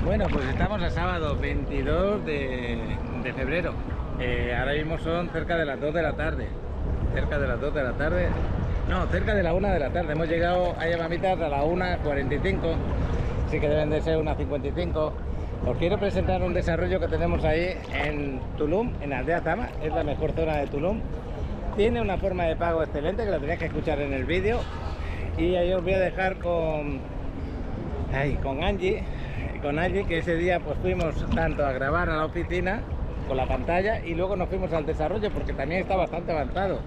Bueno, pues estamos a sábado 22 de febrero. Ahora mismo son cerca de las 2 de la tarde. Cerca de las 2 de la tarde. No, cerca de la 1 de la tarde. Hemos llegado a Yamamitas a la 1:45. Así que deben de ser unas 55. Os quiero presentar un desarrollo que tenemos ahí en Tulum, en Aldea Zama. Es la mejor zona de Tulum. Tiene una forma de pago excelente que lo tenéis que escuchar en el vídeo. Y ahí os voy a dejar con Angie, que ese día pues fuimos tanto a grabar a la oficina con la pantalla y luego nos fuimos al desarrollo porque también está bastante avanzado.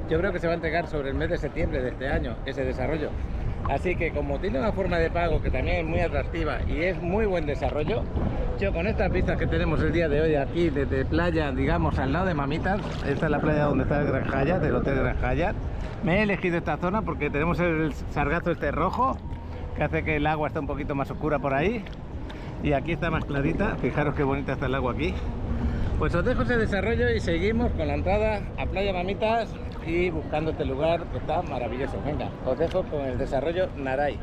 Yo creo que se va a entregar sobre el mes de septiembre de este año ese desarrollo. Así que como tiene una forma de pago que también es muy atractiva y es muy buen desarrollo, yo con estas vistas que tenemos el día de hoy aquí desde playa, digamos al lado de Mamitas, esta es la playa donde está el Gran Hyatt, el Hotel Gran Hyatt, me he elegido esta zona porque tenemos el sargazo este rojo que hace que el agua esté un poquito más oscura por ahí y aquí está más clarita. Fijaros qué bonita está el agua aquí. Pues os dejo ese desarrollo y seguimos con la entrada a Playa Mamitas y buscando este lugar que está maravilloso. Venga, os dejo con el desarrollo Naray.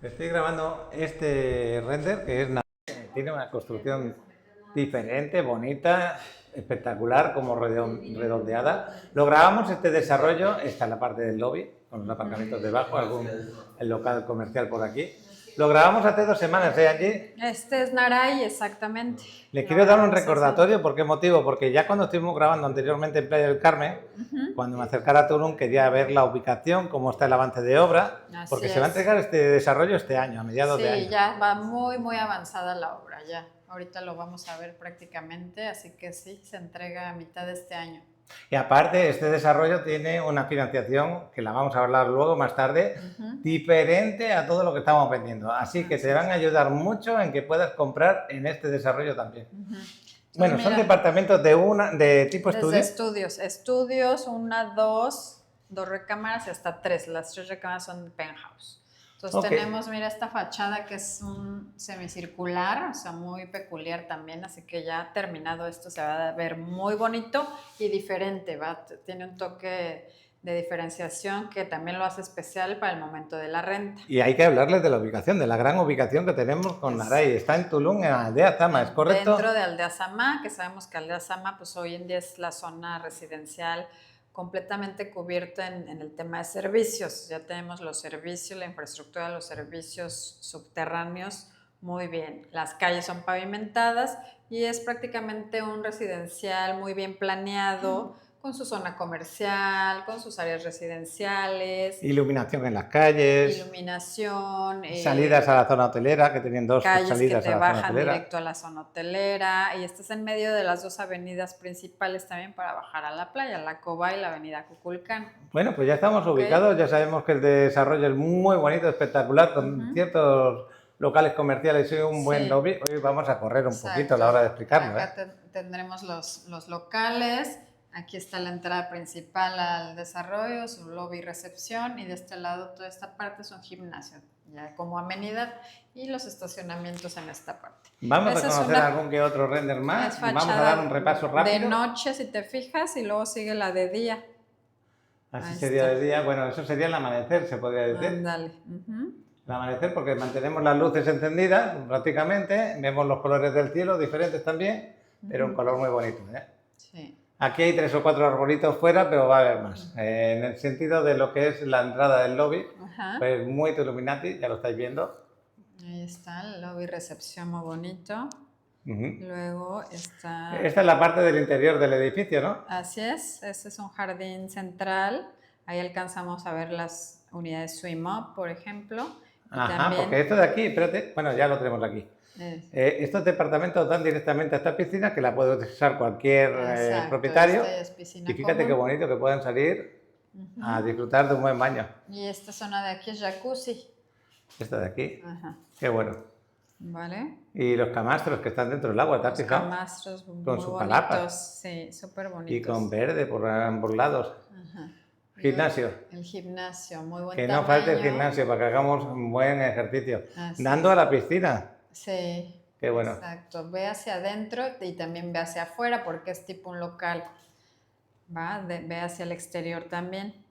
Estoy grabando este render que es tiene una construcción diferente, bonita, espectacular, como redondeada. Lo grabamos este desarrollo, esta es la parte del lobby, con los aparcamientos debajo, el local comercial por aquí. Lo grabamos hace 2 semanas, Angie? Este es Naray, exactamente. Les quiero dar un recordatorio, ¿por qué motivo? Porque ya cuando estuvimos grabando anteriormente en Playa del Carmen, cuando me acercara a Tulum quería ver la ubicación, cómo está el avance de obra, porque se va a entregar este desarrollo este año, a mediados de año. Sí, ya va muy avanzada la obra, ya. Ahorita lo vamos a ver prácticamente, así que sí, se entrega a mitad de este año. Y aparte, este desarrollo tiene una financiación, que la vamos a hablar luego más tarde, diferente a todo lo que estamos vendiendo. Así que te van a ayudar mucho en que puedas comprar en este desarrollo también. Bueno, mira, son departamentos de tipo estudio. Estudios, 1, 2 recámaras y hasta 3. Las 3 recámaras son de penthouse. Entonces tenemos, mira, esta fachada que es un semicircular, o sea, muy peculiar también, así que ya terminado esto se va a ver muy bonito y diferente, tiene un toque de diferenciación que también lo hace especial para el momento de la renta. Y hay que hablarles de la ubicación, de la gran ubicación que tenemos con Naray. Está en Tulum, en Aldea Zama, ¿es correcto? Dentro de Aldea Zama, que sabemos que Aldea Zama pues hoy en día es la zona residencial completamente cubierta en el tema de servicios. Ya tenemos los servicios, la infraestructura de los servicios subterráneos muy bien. Las calles son pavimentadas y es prácticamente un residencial muy bien planeado, con su zona comercial, con sus áreas residenciales. Iluminación en las calles. Iluminación. Salidas a la zona hotelera, que tienen 2 calles salidas que te a la zona bajan hotelera. directo a la zona hotelera y estás en medio de las 2 avenidas principales también para bajar a la playa, la Coba y la avenida Cuculcán. Bueno, pues ya estamos ubicados, ya sabemos que el desarrollo es muy bonito, espectacular, con ciertos locales comerciales y un buen lobby. Hoy vamos a correr un poquito a la hora de explicarlo. Acá tendremos los locales. Aquí está la entrada principal al desarrollo, su lobby y recepción, y de este lado toda esta parte es un gimnasio, ya como amenidad, y los estacionamientos en esta parte. Vamos a conocer algún que otro render más, vamos a dar un repaso rápido. De noche, si te fijas, y luego sigue la de día. Así sería de día, bueno, eso sería el amanecer, se podría decir. Dale. El amanecer, porque mantenemos las luces encendidas prácticamente, vemos los colores del cielo diferentes también, pero un color muy bonito, ¿eh? Sí. Aquí hay 3 o 4 arbolitos fuera, pero va a haber más. En el sentido de lo que es la entrada del lobby, pues muy Illuminati, ya lo estáis viendo. Ahí está el lobby recepción muy bonito. Luego está... Esta es la parte del interior del edificio, ¿no? Así es, este es un jardín central. Ahí alcanzamos a ver las unidades Swim Up, por ejemplo. Ajá, también... porque esto de aquí, espérate, bueno, ya lo tenemos aquí. Estos departamentos dan directamente a esta piscina que la puede utilizar cualquier propietario. Y fíjate qué bonito que puedan salir a disfrutar de un buen baño. Y esta zona de aquí es jacuzzi. Esta de aquí, qué bueno. Vale. Y los camastros que están dentro del agua, ¿te has fijado? Camastros muy con sus palapas. Sí, súper bonitos. Y con verde por ambos lados. Gimnasio. El gimnasio, muy buen que tamaño. No falte el gimnasio para que hagamos un buen ejercicio. Dando a la piscina. Sí. Qué bueno. Exacto. Ve hacia adentro y también ve hacia afuera porque es tipo un local va, ve hacia el exterior también.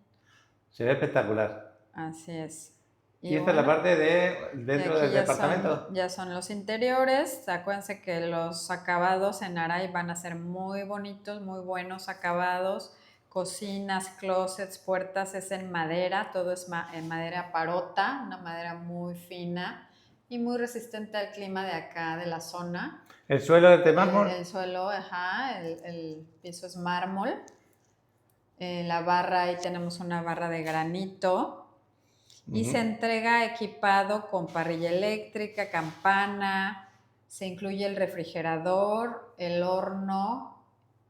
Se ve espectacular. Así es. Y esta es la parte de dentro del departamento. Ya son los interiores. Acuérdense que los acabados en Aray van a ser muy bonitos, muy buenos acabados. Cocinas, closets, puertas es en madera, todo es en madera parota, una madera muy fina y muy resistente al clima de acá, de la zona. ¿El suelo es de mármol? El suelo, ajá, el piso es mármol. La barra, ahí tenemos una barra de granito. Y se entrega equipado con parrilla eléctrica, campana, se incluye el refrigerador, el horno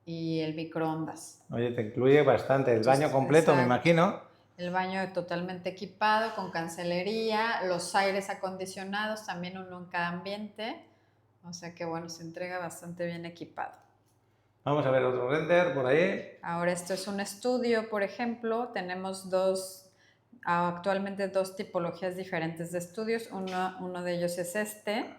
y el microondas. Oye, te incluye bastante, el baño completo, me imagino. El baño totalmente equipado, con cancelería, los aires acondicionados, también uno en cada ambiente. O sea que bueno, se entrega bastante bien equipado. Vamos a ver otro render por ahí. Ahora esto es un estudio, por ejemplo, tenemos actualmente dos tipologías diferentes de estudios. Uno de ellos es este.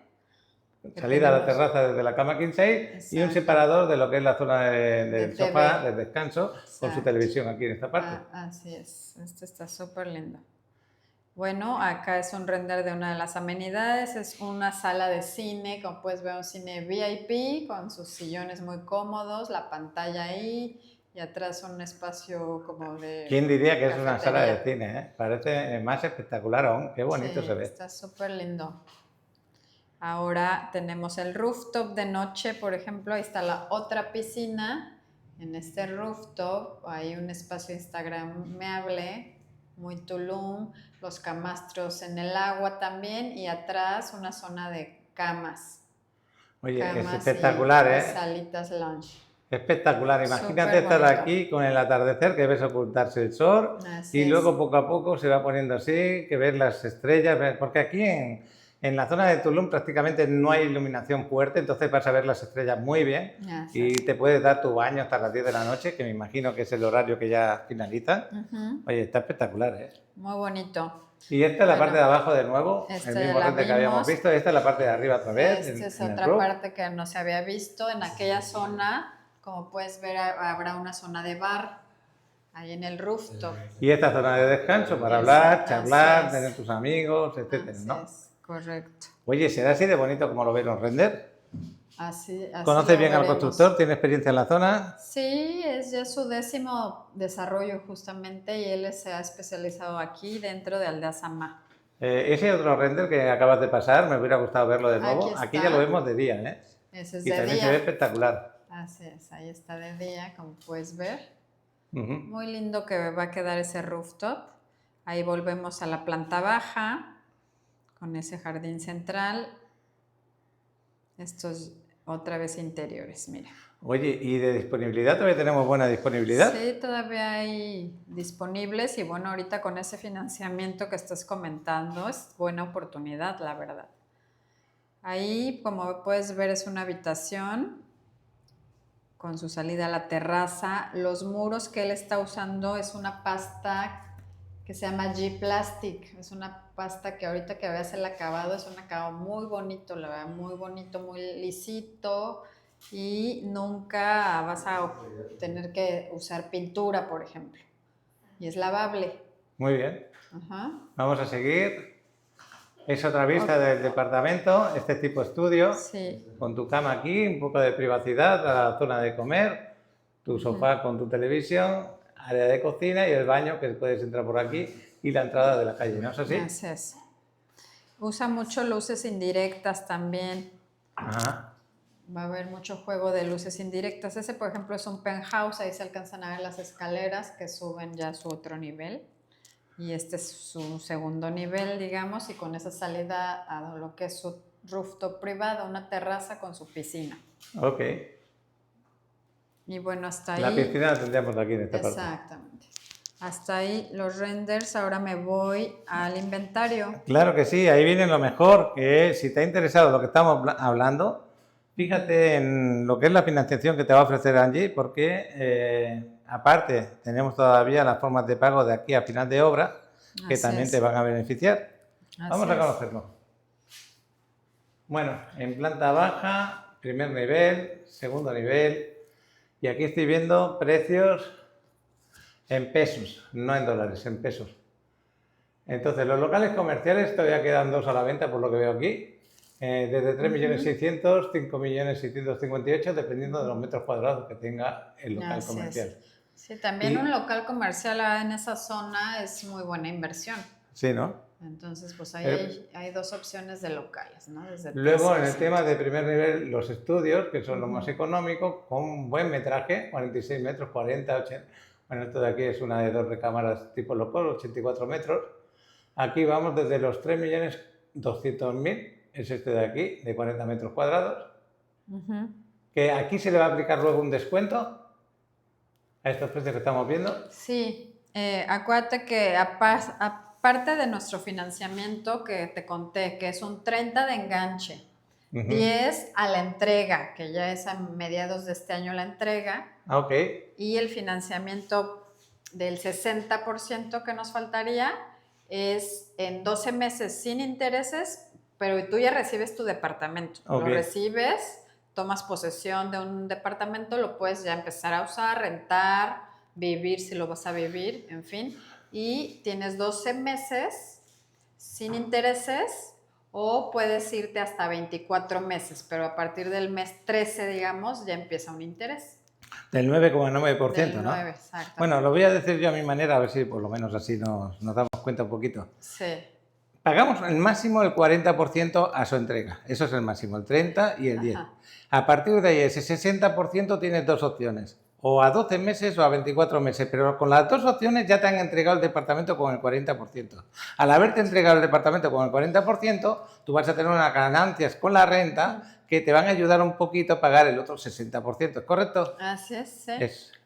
Salida a la terraza desde la cama king size. Exacto. Y un separador de lo que es la zona del sofá de descanso. Exacto. Con su televisión aquí en esta parte. Así es, este está súper lindo. Bueno, acá es un render de una de las amenidades, es una sala de cine, como puedes ver un cine VIP con sus sillones muy cómodos, la pantalla ahí y atrás un espacio como de... ¿Quién diría que cafetería? Es una sala de cine? ¿Eh? Parece más espectacular aún, qué bonito se ve. Está súper lindo. Ahora tenemos el rooftop de noche, por ejemplo, ahí está la otra piscina. En este rooftop hay un espacio instagramable, muy Tulum, los camastros en el agua también y atrás una zona de camas. Oye, es espectacular, y salitas lounge. Espectacular, imagínate estar aquí con el atardecer, que ves ocultarse el sol y luego poco a poco se va poniendo así, que ves las estrellas, porque aquí en la zona de Tulum prácticamente no hay iluminación fuerte, entonces vas a ver las estrellas muy bien y te puedes dar tu baño hasta las 10 de la noche, que me imagino que es el horario que ya finaliza. Oye, está espectacular, ¿eh? Muy bonito. Y esta es la parte de abajo de nuevo, el mismo render que habíamos visto, esta es la parte de arriba otra vez. Esta es otra parte que no se había visto, en aquella zona, como puedes ver, habrá una zona de bar. Ahí en el rooftop. Y esta zona de descanso para hablar, charlar, tener tus amigos, etcétera, ¿no? Correcto. Oye, ¿será así de bonito como lo ven los render? Así ¿Conoces bien al constructor? ¿Tiene experiencia en la zona? Sí, es ya su 10º desarrollo justamente y él se ha especializado aquí dentro de Aldea Sama. Ese otro render que acabas de pasar, me hubiera gustado verlo de nuevo. Aquí ya lo vemos de día, ¿eh? Ese es y de también día. Se ve espectacular. Así es, ahí está de día, como puedes ver. Muy lindo que va a quedar ese rooftop. Ahí volvemos a la planta baja con ese jardín central. Estos otra vez interiores, mira. Oye, ¿y de disponibilidad todavía tenemos buena disponibilidad? Sí, todavía hay disponibles y bueno, ahorita con ese financiamiento que estás comentando es buena oportunidad, la verdad. Ahí, como puedes ver, es una habitación con su salida a la terraza. Los muros que él está usando es una pasta que se llama G-Plastic. Es una pasta que ahorita que veas el acabado, es un acabado muy bonito, la verdad, muy bonito, muy lisito. Y nunca vas a tener que usar pintura, por ejemplo. Y es lavable. Muy bien. Vamos a seguir. Es otra vista del departamento, este tipo estudio, con tu cama aquí, un poco de privacidad, la zona de comer, tu sofá con tu televisión, área de cocina y el baño que puedes entrar por aquí y la entrada de la calle, ¿no es así? Así es. Usa mucho luces indirectas también. Ajá. Va a haber mucho juego de luces indirectas. Ese, por ejemplo, es un penthouse, ahí se alcanzan a ver las escaleras que suben ya a su otro nivel. Y este es su segundo nivel, digamos, y con esa salida a lo que es su rooftop privado, una terraza con su piscina. Ok. Y bueno, hasta ahí... La piscina la tendríamos aquí en esta parte. Exactamente. Hasta ahí los renders, ahora me voy al inventario. Claro que sí, ahí viene lo mejor, que si te ha interesado lo que estamos hablando, fíjate en lo que es la financiación que te va a ofrecer Angie, porque... aparte, tenemos todavía las formas de pago de aquí a final de obra que también te van a beneficiar. Vamos a conocerlo. Bueno, en planta baja, primer nivel, segundo nivel, Y aquí estoy viendo precios en pesos, no en dólares, en pesos. Entonces, los locales comerciales todavía quedan 2 a la venta, por lo que veo aquí. Desde 3.600.000, 5.658.000, dependiendo de los metros cuadrados que tenga el local Así comercial. es. Sí, también un local comercial en esa zona es muy buena inversión. Sí, ¿no? Entonces, pues ahí hay 2 opciones de locales, ¿no? Desde Luego, en el tema de primer nivel, los estudios, que son los más económicos, con buen metraje, 46 metros, 40, 80. Bueno, esto de aquí es una de 2 recámaras tipo local, 84 metros. Aquí vamos desde los 3.200.000, es este de aquí, de 40 metros cuadrados. Que aquí se le va a aplicar luego un descuento a estos precios que estamos viendo. Sí, acuérdate que aparte de nuestro financiamiento que te conté, que es un 30 de enganche, 10 a la entrega, que ya es a mediados de este año la entrega, y el financiamiento del 60% que nos faltaría es en 12 meses sin intereses, pero tú ya recibes tu departamento. Lo recibes, tomas posesión de un departamento, lo puedes ya empezar a usar, rentar, vivir si lo vas a vivir, en fin. Y tienes 12 meses sin intereses o puedes irte hasta 24 meses, pero a partir del mes 13, digamos, ya empieza un interés. Del 9,9%, Del 9, ¿no? exacto. Bueno, lo voy a decir yo a mi manera, a ver si por lo menos así nos damos cuenta un poquito. Sí. Pagamos el máximo el 40% a su entrega. Eso es el máximo, el 30 y el 10. A partir de ahí, ese 60% tienes 2 opciones. O a 12 meses o a 24 meses. Pero con las 2 opciones ya te han entregado el departamento con el 40%. Al haberte entregado el departamento con el 40%, tú vas a tener unas ganancias con la renta que te van a ayudar un poquito a pagar el otro 60%. ¿Es correcto? Así es, sí.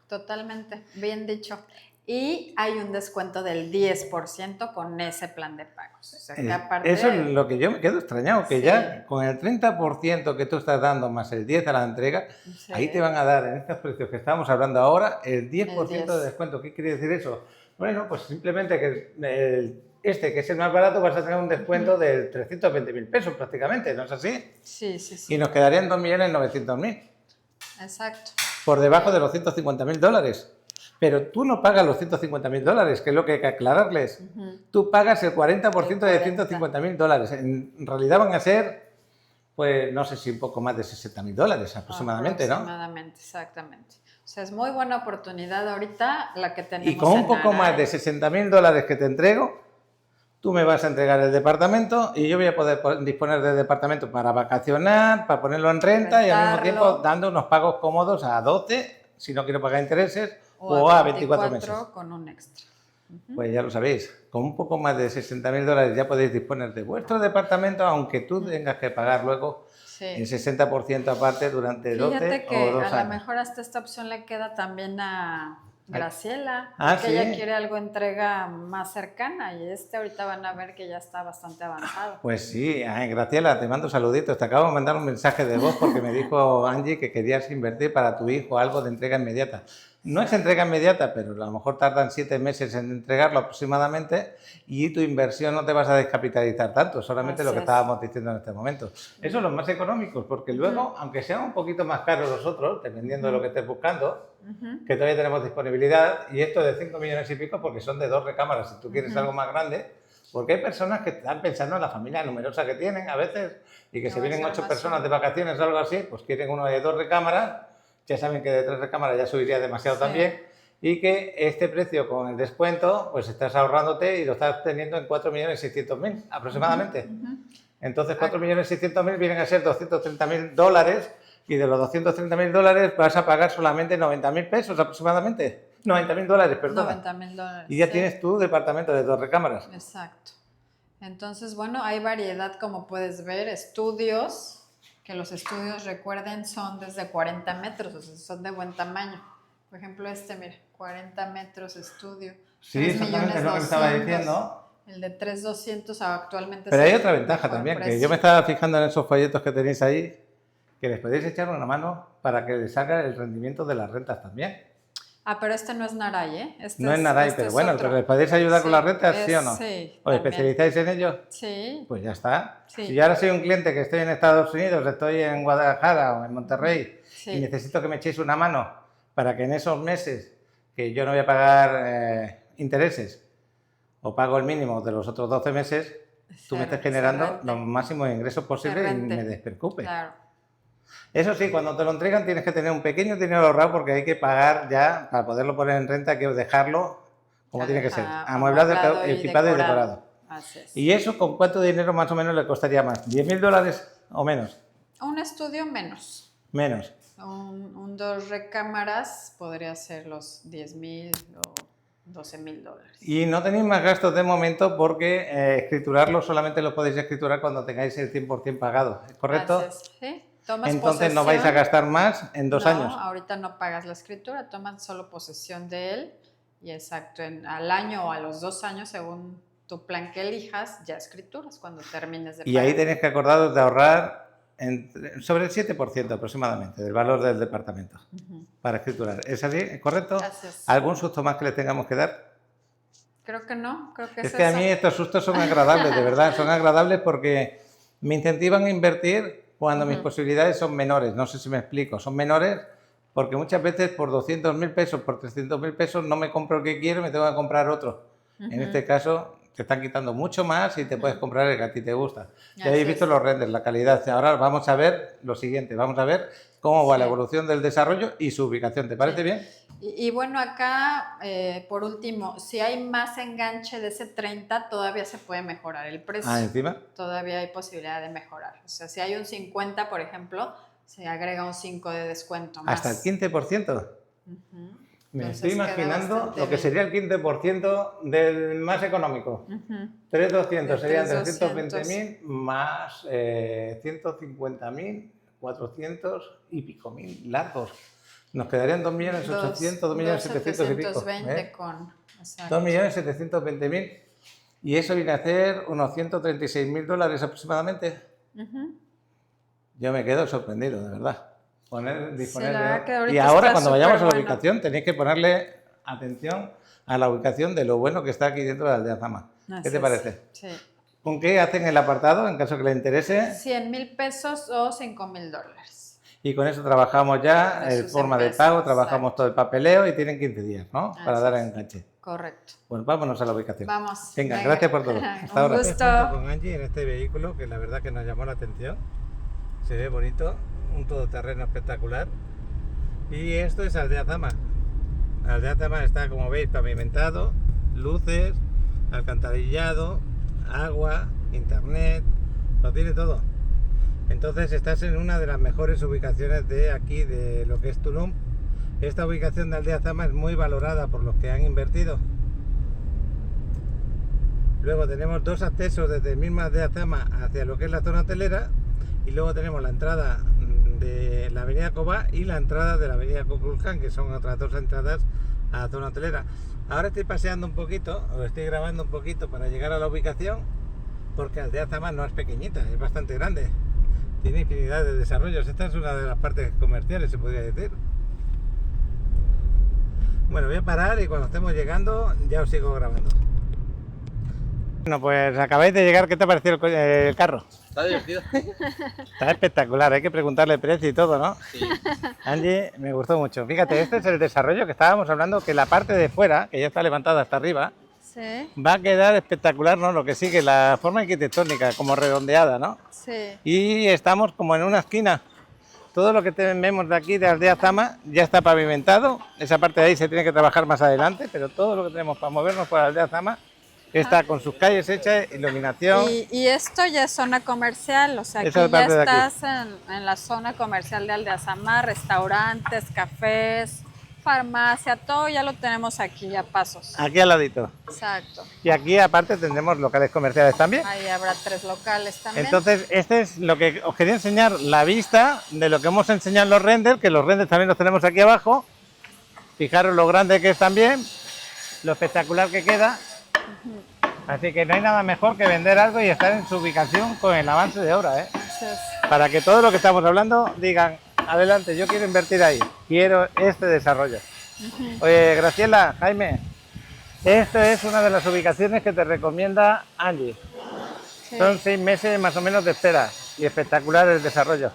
Totalmente. Bien dicho. Y hay un descuento del 10% con ese plan de pagos. O sea, que aparte eso es lo que yo me quedo extrañado, que ya con el 30% que tú estás dando más el 10% a la entrega, ahí te van a dar en estos precios que estamos hablando ahora el 10% de descuento. ¿Qué quiere decir eso? Bueno, pues simplemente que que es el más barato, vas a tener un descuento de 320.000 pesos prácticamente, ¿no es así? Sí. Y nos quedarían 2.900.000. Exacto. Por debajo de los $150.000. Pero tú no pagas los $150.000, que es lo que hay que aclararles. Tú pagas el 40% de $150.000. En realidad van a ser, pues no sé si un poco más de $60.000 aproximadamente, ¿no? Aproximadamente, exactamente. O sea, es muy buena oportunidad ahorita la que tenemos. Y con un poco más de $60.000 que te entrego, tú me vas a entregar el departamento y yo voy a poder disponer del departamento para vacacionar, para ponerlo en renta y al mismo tiempo dando unos pagos cómodos a 12, si no quiero pagar intereses, o a 24 meses. Con un extra. Pues ya lo sabéis, con un poco más de $60.000 ya podéis disponer de vuestro departamento, aunque tú tengas que pagar luego el 60% aparte durante 12 Fíjate que o 2 años. A lo mejor hasta esta opción le queda también a Graciela, que ¿sí? ella quiere algo entrega más cercana y ahorita van a ver que ya está bastante avanzado. Pues sí, Graciela, te mando saluditos. Te acabo de mandar un mensaje de voz porque me dijo Angie que querías invertir para tu hijo algo de entrega inmediata. No es entrega inmediata, pero a lo mejor tardan 7 meses en entregarlo aproximadamente y tu inversión no te vas a descapitalizar tanto, solamente lo que estábamos diciendo en este momento. Esos son los más económicos, porque luego, aunque sean un poquito más caros los otros, dependiendo de lo que estés buscando, que todavía tenemos disponibilidad, y esto de 5 millones y pico porque son de 2 recámaras, si tú quieres algo más grande, porque hay personas que están pensando en la familia numerosa que tienen a veces y que se vienen 8 personas de vacaciones o algo así, pues quieren uno de 2 recámaras. Ya saben que de 3 recámaras ya subiría demasiado también y que este precio con el descuento pues estás ahorrándote y lo estás teniendo en 4.600.000 aproximadamente. Entonces 4.600.000 vienen a ser $230.000 y de los $230.000 vas a pagar solamente 90.000 pesos aproximadamente. $90.000, perdón. $90.000. Y ya tienes tu departamento de 2 recámaras. Exacto. Entonces, bueno, hay variedad como puedes ver, estudios. Que los estudios, recuerden, son desde 40 metros, o sea, son de buen tamaño. Por ejemplo, mira, 40 metros estudio. Sí, exactamente, es lo que estaba diciendo. El de 3.200 actualmente. Pero hay otra ventaja también, que yo me estaba fijando en esos folletos que tenéis ahí, que les podéis echar una mano para que les haga el rendimiento de las rentas también. Pero no es Naray, ¿eh? No es Naray, pero bueno, ¿les podéis ayudar con las rentas, sí o no? Sí. ¿Os especializáis en ello? Sí. Pues ya está. Sí. Si yo ahora soy un cliente que estoy en Estados Unidos, estoy en Guadalajara o en Monterrey y necesito que me echéis una mano para que en esos meses que yo no voy a pagar intereses o pago el mínimo de los otros 12 meses, tú me estés generando los máximos ingresos posibles y me despreocupe. Claro. Eso sí, cuando te lo entregan tienes que tener un pequeño dinero ahorrado porque hay que pagar ya, para poderlo poner en renta, hay que dejarlo como tiene que ser, amueblado, equipado y decorado. Así es. ¿Y eso con cuánto dinero más o menos le costaría más? $10.000 o menos? Un estudio menos. Menos. Un 2 recámaras podría ser los 10,000 o $12,000. Y no tenéis más gastos de momento porque escriturarlo solamente lo podéis escriturar cuando tengáis el 100% pagado, ¿correcto? Así es. ¿Sí? Tomas Entonces posesión. no vais a gastar más en 2 años. No, ahorita no pagas la escritura, tomas solo posesión de él y exacto, al año o a los 2 años, según tu plan que elijas, ya escrituras cuando termines de pagar. Y ahí tenéis que acordaros de ahorrar sobre el 7% aproximadamente del valor del departamento para escriturar. ¿Es así? ¿Correcto? Así es. ¿Algún susto más que le tengamos que dar? Creo que no, creo que es que eso. A mí estos sustos son agradables, de verdad, son agradables porque me incentivan a invertir cuando mis posibilidades son menores. No sé si me explico, son menores porque muchas veces por 200.000 pesos, por 300.000 pesos no me compro el que quiero y me tengo que comprar otro. En este caso te están quitando mucho más y te puedes comprar el que a ti te gusta. Ya habéis visto los renders, la calidad. Ahora vamos a ver lo siguiente, vamos a ver cómo va la evolución del desarrollo y su ubicación. ¿Te parece bien? Y bueno, acá, por último, si hay más enganche de ese 30, todavía se puede mejorar el precio. Ah, encima. Todavía hay posibilidad de mejorar. O sea, si hay un 50, por ejemplo, se agrega un 5 de descuento más. ¿Hasta el 15%? Me estoy imaginando lo que sería el 15% del más económico. 3.200 serían 320.000 más 150.000, 400 y pico mil largos. Nos quedarían 2.800.000, 2.700.000 y pico. 2.720 con... 2.720.000. Y eso viene a ser unos $136.000 aproximadamente. Yo me quedo sorprendido, de verdad. Y ahora cuando vayamos a la ubicación tenéis que ponerle atención a la ubicación de lo bueno que está aquí dentro de la aldea Zama. ¿Qué te parece? Sí. ¿Con qué hacen el apartado en caso que le interese? 100,000 pesos o $5,000. Y con eso trabajamos ya en forma de pago, trabajamos todo el papeleo y tienen 15 días, ¿no? Para dar el enganche. Correcto. Pues vámonos a la ubicación. Vamos. Venga, gracias por todo. Hasta ahora. Un gusto. Con Angie en este vehículo que la verdad que nos llamó la atención. Se ve bonito, un todoterreno espectacular. Y esto es Aldea Zama. Aldea Zama está, como veis, pavimentado, luces, alcantarillado, agua, internet, lo tiene todo. Entonces estás en una de las mejores ubicaciones de aquí, de lo que es Tulum. Esta ubicación de Aldea Zama es muy valorada por los que han invertido. Luego tenemos 2 accesos desde el mismo Aldea Zama hacia lo que es la zona hotelera. Y luego tenemos la entrada de la avenida Cobá y la entrada de la avenida Kukulcán, que son otras 2 entradas a la zona hotelera. Ahora estoy paseando un poquito, os estoy grabando un poquito para llegar a la ubicación, porque Aldea Zama no es pequeñita, es bastante grande. Tiene infinidad de desarrollos. Esta es una de las partes comerciales, se podría decir. Bueno, voy a parar y cuando estemos llegando ya os sigo grabando. Bueno, pues acabáis de llegar. ¿Qué te ha parecido el carro? Está divertido. Está espectacular, hay que preguntarle el precio y todo, ¿no? Sí. Angie, me gustó mucho. Fíjate, este es el desarrollo que estábamos hablando, que la parte de fuera, que ya está levantada hasta arriba, Sí. va a quedar espectacular, ¿no? Lo que sigue, la forma arquitectónica, como redondeada, ¿no? Sí. Y estamos como en una esquina. Todo lo que vemos de aquí, de Aldea Zama, ya está pavimentado. Esa parte de ahí se tiene que trabajar más adelante, pero todo lo que tenemos para movernos por Aldea Zama está con sus calles hechas, iluminación. Y esto ya es zona comercial, o sea, aquí Esa ya parte de aquí. estás en la zona comercial de Aldea Zama, restaurantes, cafés, farmacia, todo ya lo tenemos aquí a pasos. Aquí al ladito. Exacto. Y aquí aparte tendremos locales comerciales también. Ahí habrá 3 locales también. Entonces, este es lo que os quería enseñar, la vista de lo que hemos enseñado en los renders, que los renders también los tenemos aquí abajo. Fijaros lo grande que es también, lo espectacular que queda. Así que no hay nada mejor que vender algo y estar en su ubicación con el avance de obra, ¿eh? Para que todo lo que estamos hablando digan, adelante, yo quiero invertir ahí, quiero este desarrollo. Oye, Graciela, Jaime, esta es una de las ubicaciones que te recomienda Angie. Sí. Son 6 meses más o menos de espera y espectacular el desarrollo.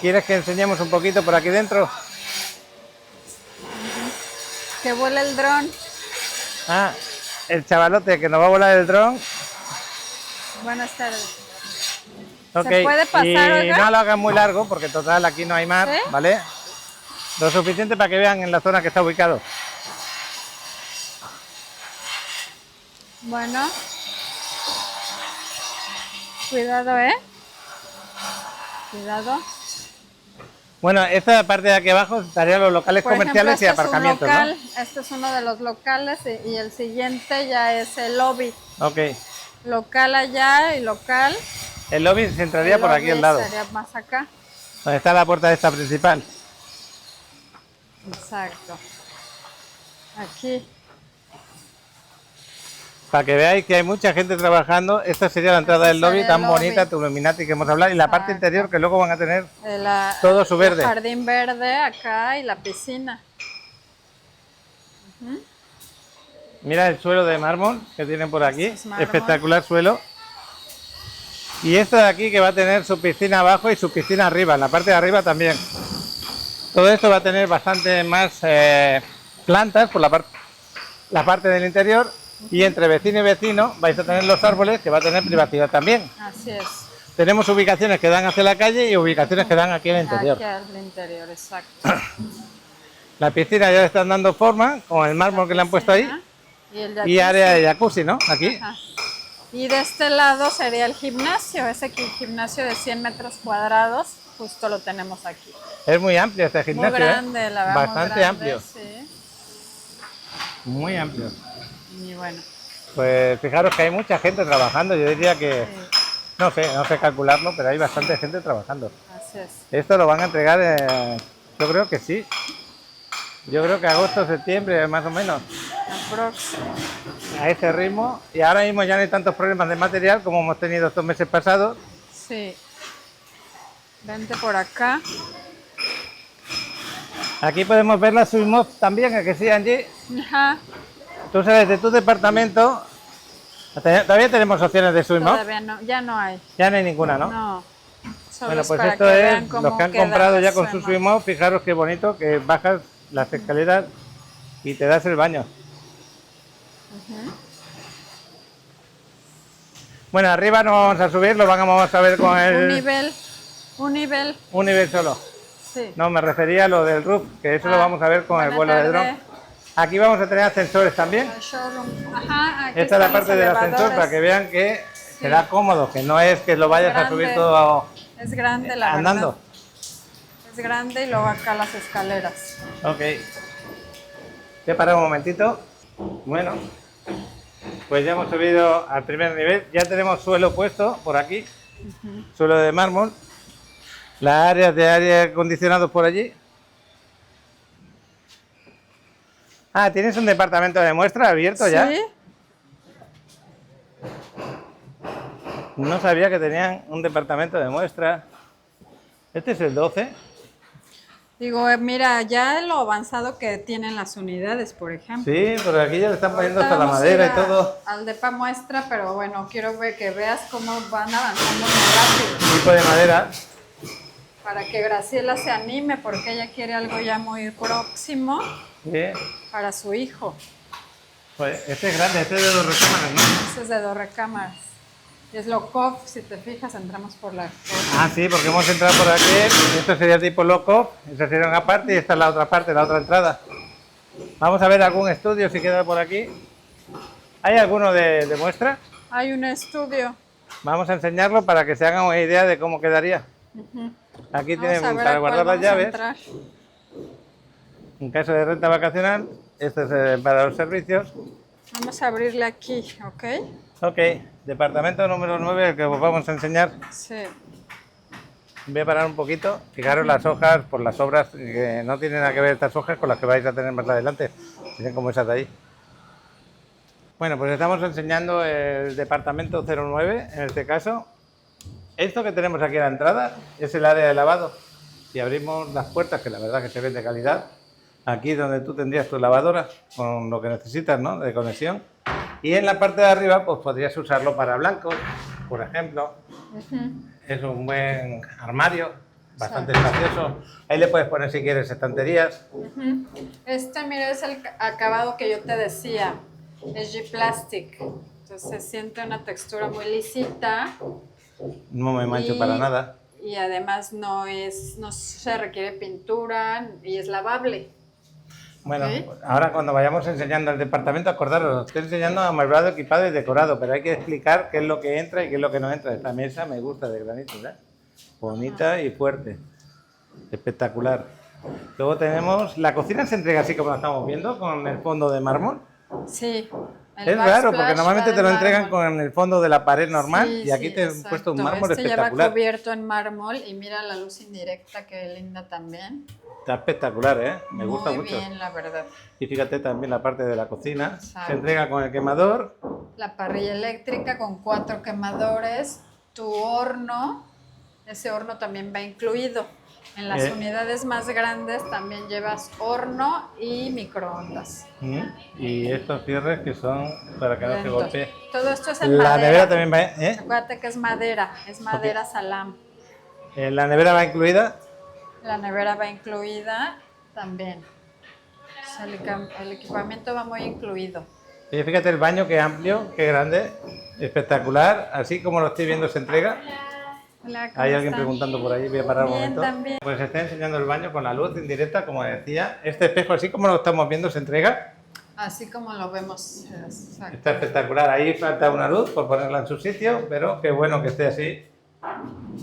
¿Quieres que enseñemos un poquito por aquí dentro? que vuela el dron. Ah, el chavalote que nos va a volar el dron. Buenas tardes. Ok, ¿Se puede pasar, y oiga? no lo hagan muy largo porque total aquí no hay mar, ¿Sí? ¿vale? Lo suficiente para que vean en la zona que está ubicado. Bueno. Cuidado, Cuidado. Bueno, esta parte de aquí abajo estarían los locales Por comerciales ejemplo, y aparcamientos, es un local, Este es uno de los locales y el siguiente ya es el lobby. ¿no? Ok. Local allá y local. El lobby se entraría El por aquí lobby al lado, sería más acá. donde está la puerta esta principal. Exacto. Aquí. Para que veáis que hay mucha gente trabajando. Esta sería la entrada Este del lobby sería tan el lobby. bonita, tu Illuminati que hemos hablado. Y la parte Exacto. interior que luego van a tener El, todo su verde. El jardín verde acá y la piscina. Mira el suelo de mármol que tienen por aquí. Es mármol. Espectacular suelo. Y esto de aquí que va a tener su piscina abajo y su piscina arriba, en la parte de arriba también. Todo esto va a tener bastante más plantas por la parte del interior. Y entre vecino y vecino vais a tener los árboles que va a tener privacidad también. Así es. Tenemos ubicaciones que dan hacia la calle y ubicaciones que dan aquí al interior. Aquí al interior, exacto. La piscina ya le están dando forma con el mármol que le han puesto ahí. Y el Y jacuzzi. área de jacuzzi, ¿no? Aquí. Ajá. Y de este lado sería el gimnasio, gimnasio de 100 metros cuadrados, justo lo tenemos aquí. Es muy amplio este Muy gimnasio. grande, la verdad. Bastante muy grande, amplio. Sí. Muy amplio. Y bueno, Pues fijaros que hay mucha gente trabajando. Yo diría que, sí, no sé calcularlo, pero hay bastante gente trabajando. así es. Esto lo van a entregar, yo creo que sí. Yo creo que agosto, septiembre, más o menos. Aprox. A ese ritmo. Y ahora mismo ya no hay tantos problemas de material como hemos tenido estos meses pasados. Sí. Vente por acá. Aquí podemos ver la Suimov también, ¿a que sí, Angie? Ajá. Tú sabes, de tu departamento, todavía tenemos opciones de Suimov. Todavía no, ya no hay. Ya no hay ninguna, ¿no? No. Solo Bueno, es pues para esto que es vean cómo los que han queda comprado la ya con su Suimov. Suimov. Fijaros qué bonito, que bajas las escaleras y te das el baño. Bueno, arriba no vamos a subir, lo vamos a ver con Un nivel. un nivel solo. Sí. No, me refería a lo del roof, que eso lo vamos a ver con el buena vuelo de tarde. dron. Aquí vamos a tener ascensores también. El showroom. Ajá, aquí Esta es la están parte los del ascensor elevadores. para que vean que será cómodo, que no es que lo vayas a subir grande. todo Es grande la andando. verdad. Es grande y luego acá las escaleras. Ok. Voy a parar un momentito. Bueno, pues ya hemos subido al primer nivel. Ya tenemos suelo puesto por aquí. Suelo de mármol. Las áreas de aire acondicionado por allí. Ah, ¿tienes un departamento de muestra abierto ya? Sí, No sabía que tenían un departamento de muestra. Este es el 12. digo, mira, ya lo avanzado que tienen las unidades, por ejemplo. Sí, pero aquí ya le están poniendo hasta la Vamos a madera ir y todo. Al depa muestra, pero bueno, quiero que veas cómo van avanzando muy rápido. Tipo de madera. Para que Graciela se anime, porque ella quiere algo ya muy próximo Sí. para su hijo. Pues este es grande, este es de 2 recámaras, ¿no? Este es de 2 recámaras. Y es loco, si te fijas, entramos por la... Ah, sí, porque hemos entrado por aquí. Esto sería tipo loco. Esa sería una parte y esta es la otra parte, la otra entrada. Vamos a ver algún estudio si queda por aquí. ¿Hay alguno de muestra? Hay un estudio. Vamos a enseñarlo para que se hagan una idea de cómo quedaría. Aquí Vamos tienen a ver para a cuál guardar las vamos a llaves. entrar. En caso de renta vacacional, esto es para los servicios. Vamos a abrirle aquí, ¿ok? Ok, departamento número 9, el que os vamos a enseñar. Sí. Voy a parar un poquito. Fijaros las hojas por las obras, que no tienen nada que ver estas hojas con las que vais a tener más adelante. Miren como esas de ahí. Bueno, pues estamos enseñando el departamento 09, en este caso. Esto que tenemos aquí a la entrada es el área de lavado. Si abrimos las puertas, que la verdad que se ven de calidad, aquí donde tú tendrías tu lavadora con lo que necesitas, ¿no?, de conexión. Y en la parte de arriba, pues podrías usarlo para blancos, por ejemplo. Es un buen armario bastante espacioso. Ahí le puedes poner si quieres estanterías. Este, mira, es el acabado que yo te decía, es G-Plastic. Entonces se siente una textura muy lisita. No me mancho para nada. Y además no se requiere pintura y es lavable. Bueno, ¿Okay? Ahora cuando vayamos enseñando el departamento, acordaros, os estoy enseñando amueblado, equipado y decorado, pero hay que explicar qué es lo que entra y qué es lo que no entra. Esta mesa me gusta de granito, ¿eh? Bonita y fuerte. Espectacular. Luego tenemos, la cocina se entrega así como la estamos viendo, con el fondo de mármol. Sí. Es raro, porque normalmente te lo entregan mármol. con el fondo de la pared normal, Sí, y aquí sí, te han exacto. puesto un mármol este espectacular. Ya va cubierto en mármol y mira la luz indirecta, que linda también. Está espectacular, ¿eh? Me gusta mucho. Muy bien, la verdad. Y fíjate también la parte de la cocina. Exacto. Se entrega con el quemador. La parrilla eléctrica con 4 quemadores, tu horno, ese horno también va incluido. En las unidades más grandes también llevas horno y microondas. Y estos cierres que son para que no se golpee. Todo esto es en La madera. nevera también va, ¿eh? Acuérdate que es madera salam. La nevera va incluida. La nevera va incluida también. O sea, el equipamiento va muy incluido. Y fíjate el baño, qué amplio, qué grande, espectacular. Así como lo estoy viendo se entrega. Hola, ¿cómo Hay alguien están? preguntando por ahí, voy a parar un Bien, momento. también. Pues está enseñando el baño con la luz indirecta, como decía. Este espejo, así como lo estamos viendo, se entrega. Así como lo vemos. Exacto. Está espectacular. Ahí falta una luz por ponerla en su sitio, pero qué bueno que esté así.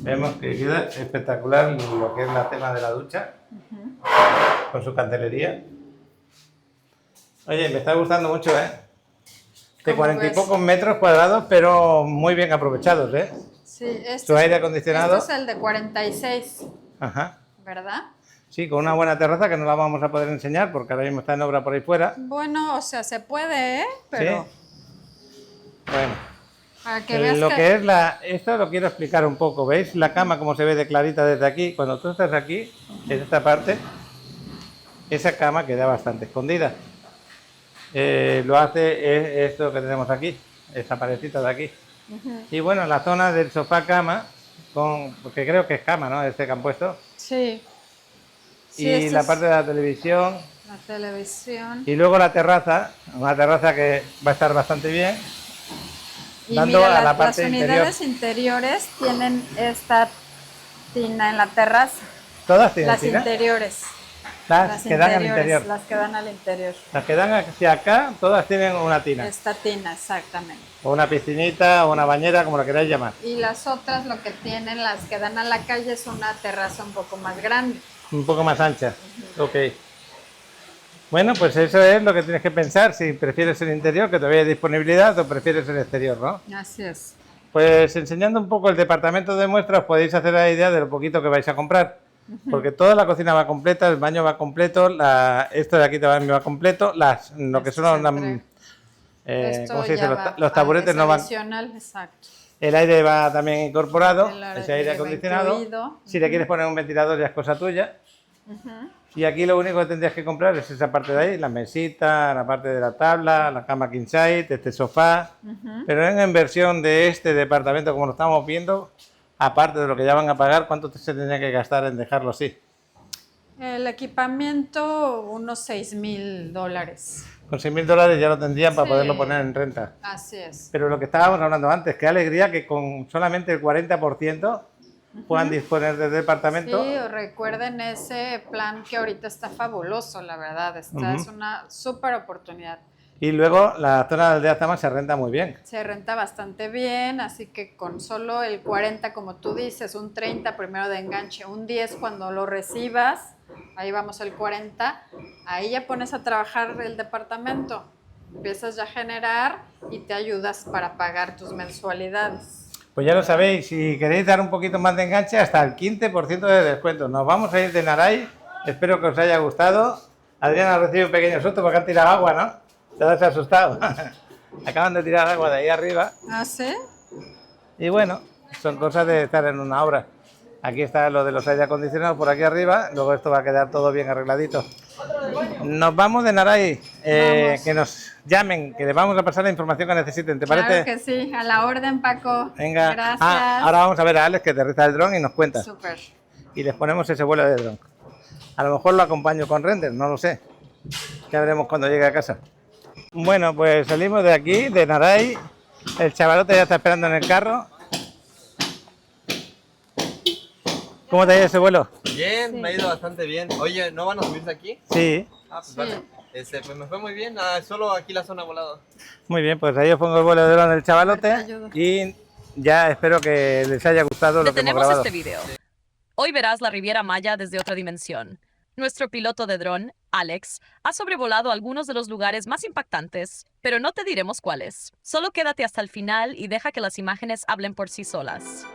Vemos que queda espectacular lo que es la tema de la ducha, con su cantelería. Oye, me está gustando mucho, ¿eh? De ¿Cómo 40 y ves? pocos metros cuadrados, pero muy bien aprovechados, ¿eh? Sí, Su aire acondicionado. Este es el de 46, Ajá. ¿verdad? Sí, con una buena terraza que no la vamos a poder enseñar porque ahora mismo está en obra por ahí fuera. Bueno, o sea, se puede, ¿eh? Pero Sí. Bueno, para que veas lo que es esto lo quiero explicar un poco. ¿Veis la cama como se ve de clarita desde aquí? Cuando tú estás aquí, en esta parte, esa cama queda bastante escondida. Lo hace esto que tenemos aquí, esta paredcita de aquí. Y bueno, la zona del sofá cama, porque creo que es cama, ¿no? Este que han puesto. sí. Sí, Y este la es parte de la televisión. la televisión. Y luego la terraza, una terraza que va a estar bastante bien. Y dando mira, a la parte las interior. unidades interiores tienen esta tina en la terraza. ¿Todas tienen Las tina? interiores. Las que dan al interior. Las que dan al interior. Las que dan hacia acá, todas tienen una tina. Esta tina, exactamente. O una piscinita, o una bañera, como la queráis llamar. Y las otras, lo que tienen, las que dan a la calle, es una terraza un poco más grande. Un poco más ancha. Ok. Bueno, pues eso es lo que tienes que pensar. Si prefieres el interior, que todavía hay disponibilidad, o prefieres el exterior, ¿no? Así es. Pues enseñando un poco el departamento de muestras, podéis hacer la idea de lo poquito que vais a comprar. Porque toda la cocina va completa, el baño va completo, esto de aquí también va completo, lo que son las, ¿cómo se dice? Los taburetes no van. Adicional, exacto. El aire va también incorporado, El ese aire aire va acondicionado. incluido. Si le quieres poner un ventilador ya es cosa tuya. Y aquí lo único que tendrías que comprar es esa parte de ahí, la mesita, la parte de la tabla, la cama king size, este sofá. Pero en versión de este departamento, como lo estamos viendo, aparte de lo que ya van a pagar, ¿cuánto se tendría que gastar en dejarlo así? El equipamiento, unos $6,000. Con $6,000 ya lo tendrían para Sí. poderlo poner en renta. Así es. Pero lo que estábamos hablando antes, qué alegría que con solamente el 40% puedan disponer del departamento. Sí, recuerden ese plan que ahorita está fabuloso, la verdad. Es una súper oportunidad. Y luego la zona de Aldea Zama se renta muy bien. Se renta bastante bien, así que con solo el 40, como tú dices, un 30 primero de enganche, un 10 cuando lo recibas, ahí vamos el 40, ahí ya pones a trabajar el departamento, empiezas ya a generar y te ayudas para pagar tus mensualidades. Pues ya lo sabéis, si queréis dar un poquito más de enganche, hasta el 15% de descuento. Nos vamos a ir de Naray, espero que os haya gustado. Adriana ha recibido un pequeño susto porque han tirado agua, ¿no? Te has asustado. Acaban de tirar agua de ahí arriba. ¿Ah, sí? Y bueno, son cosas de estar en una obra. Aquí está lo de los aire acondicionados por aquí arriba. Luego esto va a quedar todo bien arregladito. Nos vamos de Naray. Que nos llamen, que les vamos a pasar la información que necesiten. ¿Te parece? Claro que sí. A la orden, Paco. Venga. Gracias. Ahora vamos a ver a Alex que aterriza el dron y nos cuenta. Súper. y les ponemos ese vuelo de dron. A lo mejor lo acompaño con render, no lo sé. Ya veremos cuando llegue a casa. Bueno, pues salimos de aquí, de Naray. El chavalote ya está esperando en el carro. ¿Cómo te ha ido ese vuelo? Bien, sí. Me ha ido bastante bien. Oye, ¿no van a subirse aquí? Sí. Ah, pues sí. Vale. Pues me fue muy bien, solo aquí la zona volado. Muy bien, pues ahí os pongo el vuelo de dron del chavalote y ya espero que les haya gustado lo que hemos grabado. Este video. Sí. Hoy verás la Riviera Maya desde otra dimensión. Nuestro piloto de dron, Alex, ha sobrevolado algunos de los lugares más impactantes, pero no te diremos cuáles. Solo quédate hasta el final y deja que las imágenes hablen por sí solas.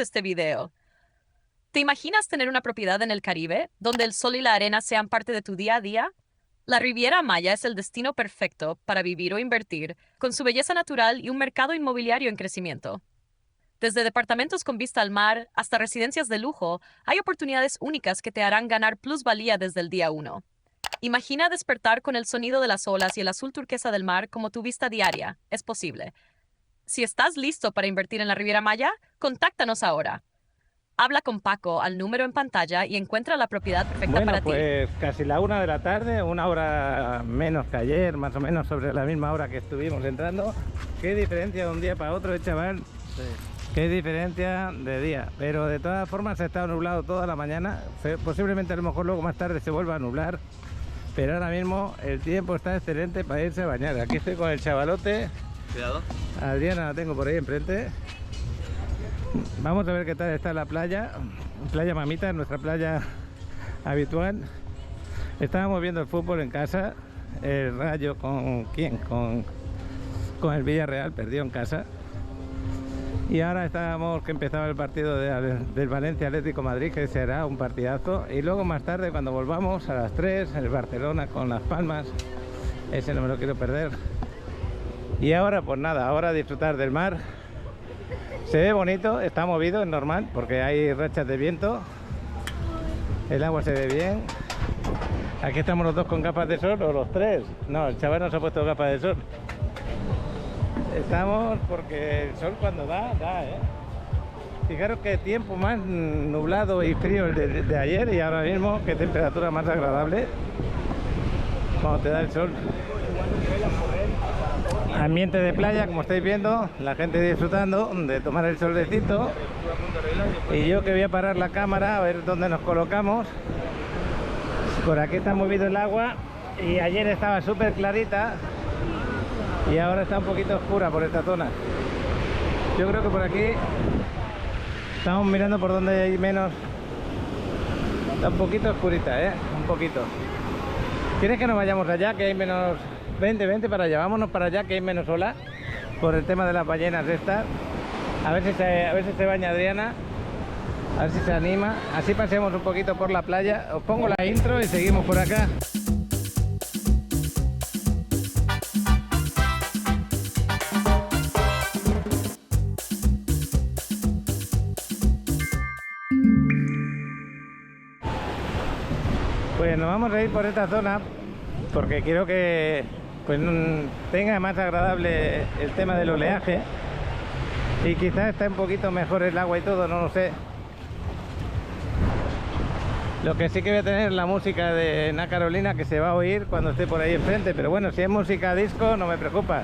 este video. ¿Te imaginas tener una propiedad en el Caribe, donde el sol y la arena sean parte de tu día a día? La Riviera Maya es el destino perfecto para vivir o invertir, con su belleza natural y un mercado inmobiliario en crecimiento. Desde departamentos con vista al mar hasta residencias de lujo, hay oportunidades únicas que te harán ganar plusvalía desde el día 1. Imagina despertar con el sonido de las olas y el azul turquesa del mar como tu vista diaria. Es posible. Si estás listo para invertir en la Riviera Maya, contáctanos ahora. Habla con Paco al número en pantalla y encuentra la propiedad perfecta para ti. Pues casi la 1 de la tarde, una hora menos que ayer, más o menos sobre la misma hora que estuvimos entrando. Qué diferencia de un día para otro, chaval. Sí. Qué diferencia de día. Pero de todas formas ha estado nublado toda la mañana. Posiblemente a lo mejor luego más tarde se vuelva a nublar. Pero ahora mismo el tiempo está excelente para irse a bañar. Aquí estoy con el chavalote. Cuidado. Adriana la tengo por ahí enfrente. Vamos a ver qué tal está la playa. Playa Mamita, nuestra playa habitual. Estábamos viendo el fútbol en casa. El Rayo con ¿quién? Con el Villarreal, perdió en casa. Y ahora estábamos que empezaba el partido del Valencia Atlético Madrid, que será un partidazo. Y luego más tarde, cuando volvamos a las 3, el Barcelona con Las Palmas. Ese no me lo quiero perder. Y ahora pues nada, ahora disfrutar del mar. Se ve bonito, está movido, es normal, porque hay rachas de viento. El agua se ve bien. Aquí estamos los dos con gafas de sol, o los tres. No, el chaval no se ha puesto gafas de sol. Estamos porque el sol cuando da, ¿eh? Fijaros qué tiempo más nublado y frío el de ayer, y ahora mismo qué temperatura más agradable cuando te da el sol. Ambiente de playa, como estáis viendo, la gente disfrutando de tomar el solecito. Y yo que voy a parar la cámara a ver dónde nos colocamos. Por aquí está movido el agua y ayer estaba súper clarita y ahora está un poquito oscura por esta zona. Yo creo que por aquí estamos mirando por donde hay menos. Está un poquito oscurita, un poquito. ¿Quieres que nos vayamos allá, que hay menos? Vente para allá, vámonos para allá, que hay menos ola por el tema de las ballenas estas. A ver si se baña Adriana, a ver si se anima. Así pasemos un poquito por la playa. Os pongo la intro y seguimos por acá. Pues nos vamos a ir por esta zona porque quiero que pues tenga más agradable el tema del oleaje, y quizás está un poquito mejor el agua y todo, no lo sé. Lo que sí que voy a tener la música de Ana Carolina, que se va a oír cuando esté por ahí enfrente, pero bueno, si es música disco no me preocupa.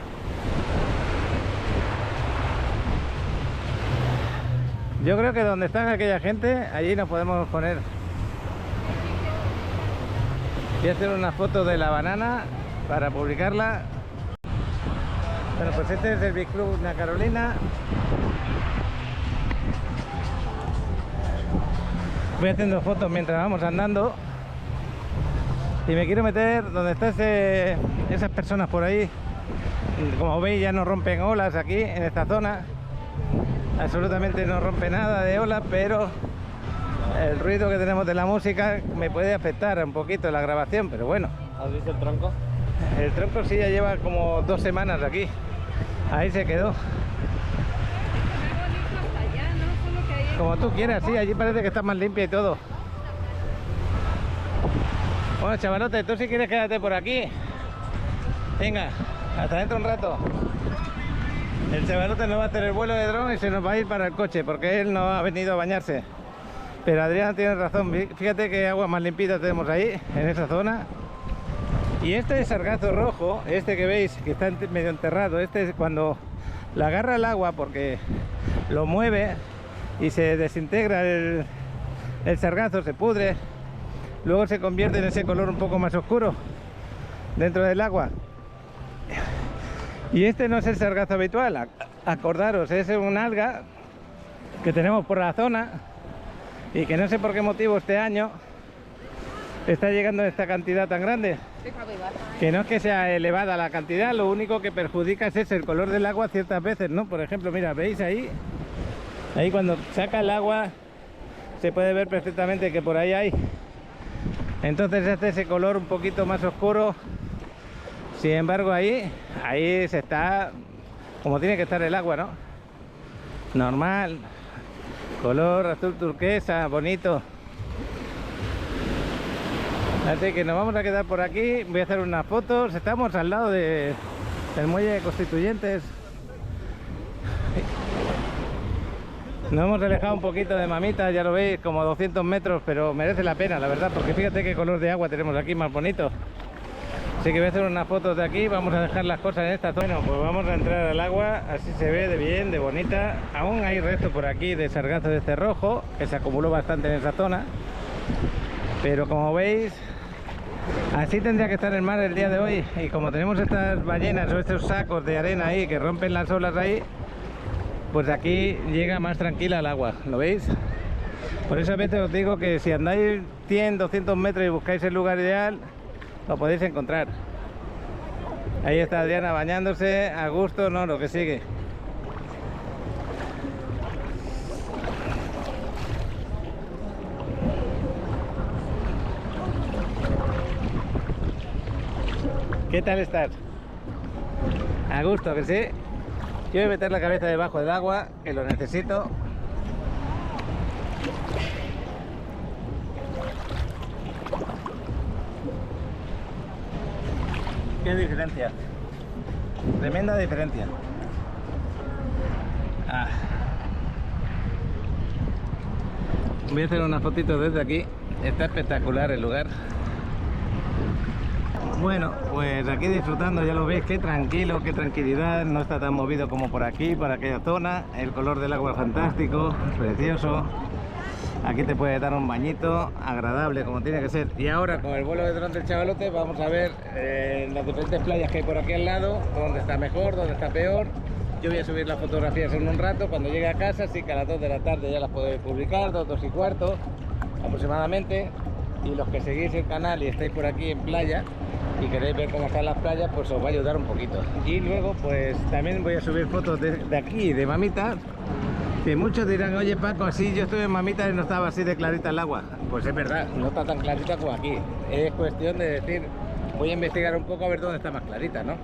Yo creo que donde está aquella gente, allí nos podemos poner. Voy a hacer una foto de la banana para publicarla. Bueno, pues este es el Big Club Ana Carolina. Voy haciendo fotos mientras vamos andando. Y me quiero meter donde están esas personas por ahí. Como veis, ya no rompen olas aquí en esta zona. Absolutamente no rompe nada de olas, pero el ruido que tenemos de la música me puede afectar un poquito la grabación, pero bueno. ¿Has visto el tronco? El tronco sí ya lleva como 2 semanas aquí. Ahí se quedó. Como tú quieras, sí, allí parece que está más limpia y todo. Bueno, chavalote, tú si quieres quédate por aquí. Venga, hasta dentro un rato. El chavalote nos va a hacer el vuelo de dron y se nos va a ir para el coche, porque él no ha venido a bañarse. Pero Adriana tiene razón, fíjate qué agua más limpita tenemos ahí, en esa zona. Y este sargazo rojo, este que veis, que está medio enterrado, este es cuando le agarra el agua, porque lo mueve y se desintegra el sargazo, se pudre, luego se convierte en ese color un poco más oscuro dentro del agua. Y este no es el sargazo habitual, acordaros, es un alga que tenemos por la zona y que no sé por qué motivo este año está llegando esta cantidad tan grande. Que no es que sea elevada la cantidad, lo único que perjudica es el color del agua ciertas veces, ¿no? Por ejemplo, mira, veis ahí Ahí cuando saca el agua se puede ver perfectamente que por ahí hay. Entonces se hace ese color un poquito más oscuro. Sin embargo ahí se está como tiene que estar el agua, ¿no? Normal. Color azul turquesa, bonito. Así que nos vamos a quedar por aquí. Voy a hacer unas fotos. Estamos al lado del muelle de Constituyentes. Nos hemos alejado un poquito de Mamita, ya lo veis, como 200 metros, pero merece la pena, la verdad, porque fíjate qué color de agua tenemos aquí, más bonito. Así que voy a hacer unas fotos de aquí, vamos a dejar las cosas en esta zona. Bueno, pues vamos a entrar al agua, así se ve de bien, de bonita. Aún hay resto por aquí de sargazo de cerrojo, que se acumuló bastante en esa zona. Pero como veis, así tendría que estar el mar el día de hoy. Y como tenemos estas ballenas o estos sacos de arena ahí que rompen las olas ahí, pues aquí llega más tranquila el agua, ¿lo veis? Por eso a veces os digo que si andáis 100, 200 metros y buscáis el lugar ideal, lo podéis encontrar. Ahí está Adriana bañándose, a gusto, no, lo que sigue. ¿Qué tal estás? A gusto, que sí. Yo voy a meter la cabeza debajo del agua, que lo necesito. Qué diferencia. Tremenda diferencia. Voy a hacer unas fotitos desde aquí. Está espectacular el lugar. Bueno, pues aquí disfrutando, ya lo veis, qué tranquilo, qué tranquilidad, no está tan movido como por aquí, por aquella zona. El color del agua es fantástico, precioso. Aquí te puede dar un bañito agradable como tiene que ser. Y ahora con el vuelo de dron del Chavalote vamos a ver las diferentes playas que hay por aquí al lado, dónde está mejor, dónde está peor. Yo voy a subir las fotografías en un rato, cuando llegue a casa, así que a las 2 de la tarde ya las podéis publicar, 2 y cuarto aproximadamente. Y los que seguís el canal y estáis por aquí en playa y queréis ver cómo están las playas, pues os va a ayudar un poquito. Y luego pues también voy a subir fotos de aquí, de Mamita, que muchos dirán, oye Paco, así yo estuve en Mamita y no estaba así de clarita el agua. Pues es verdad, no está tan clarita como aquí. Es cuestión de decir, voy a investigar un poco a ver dónde está más clarita, ¿no?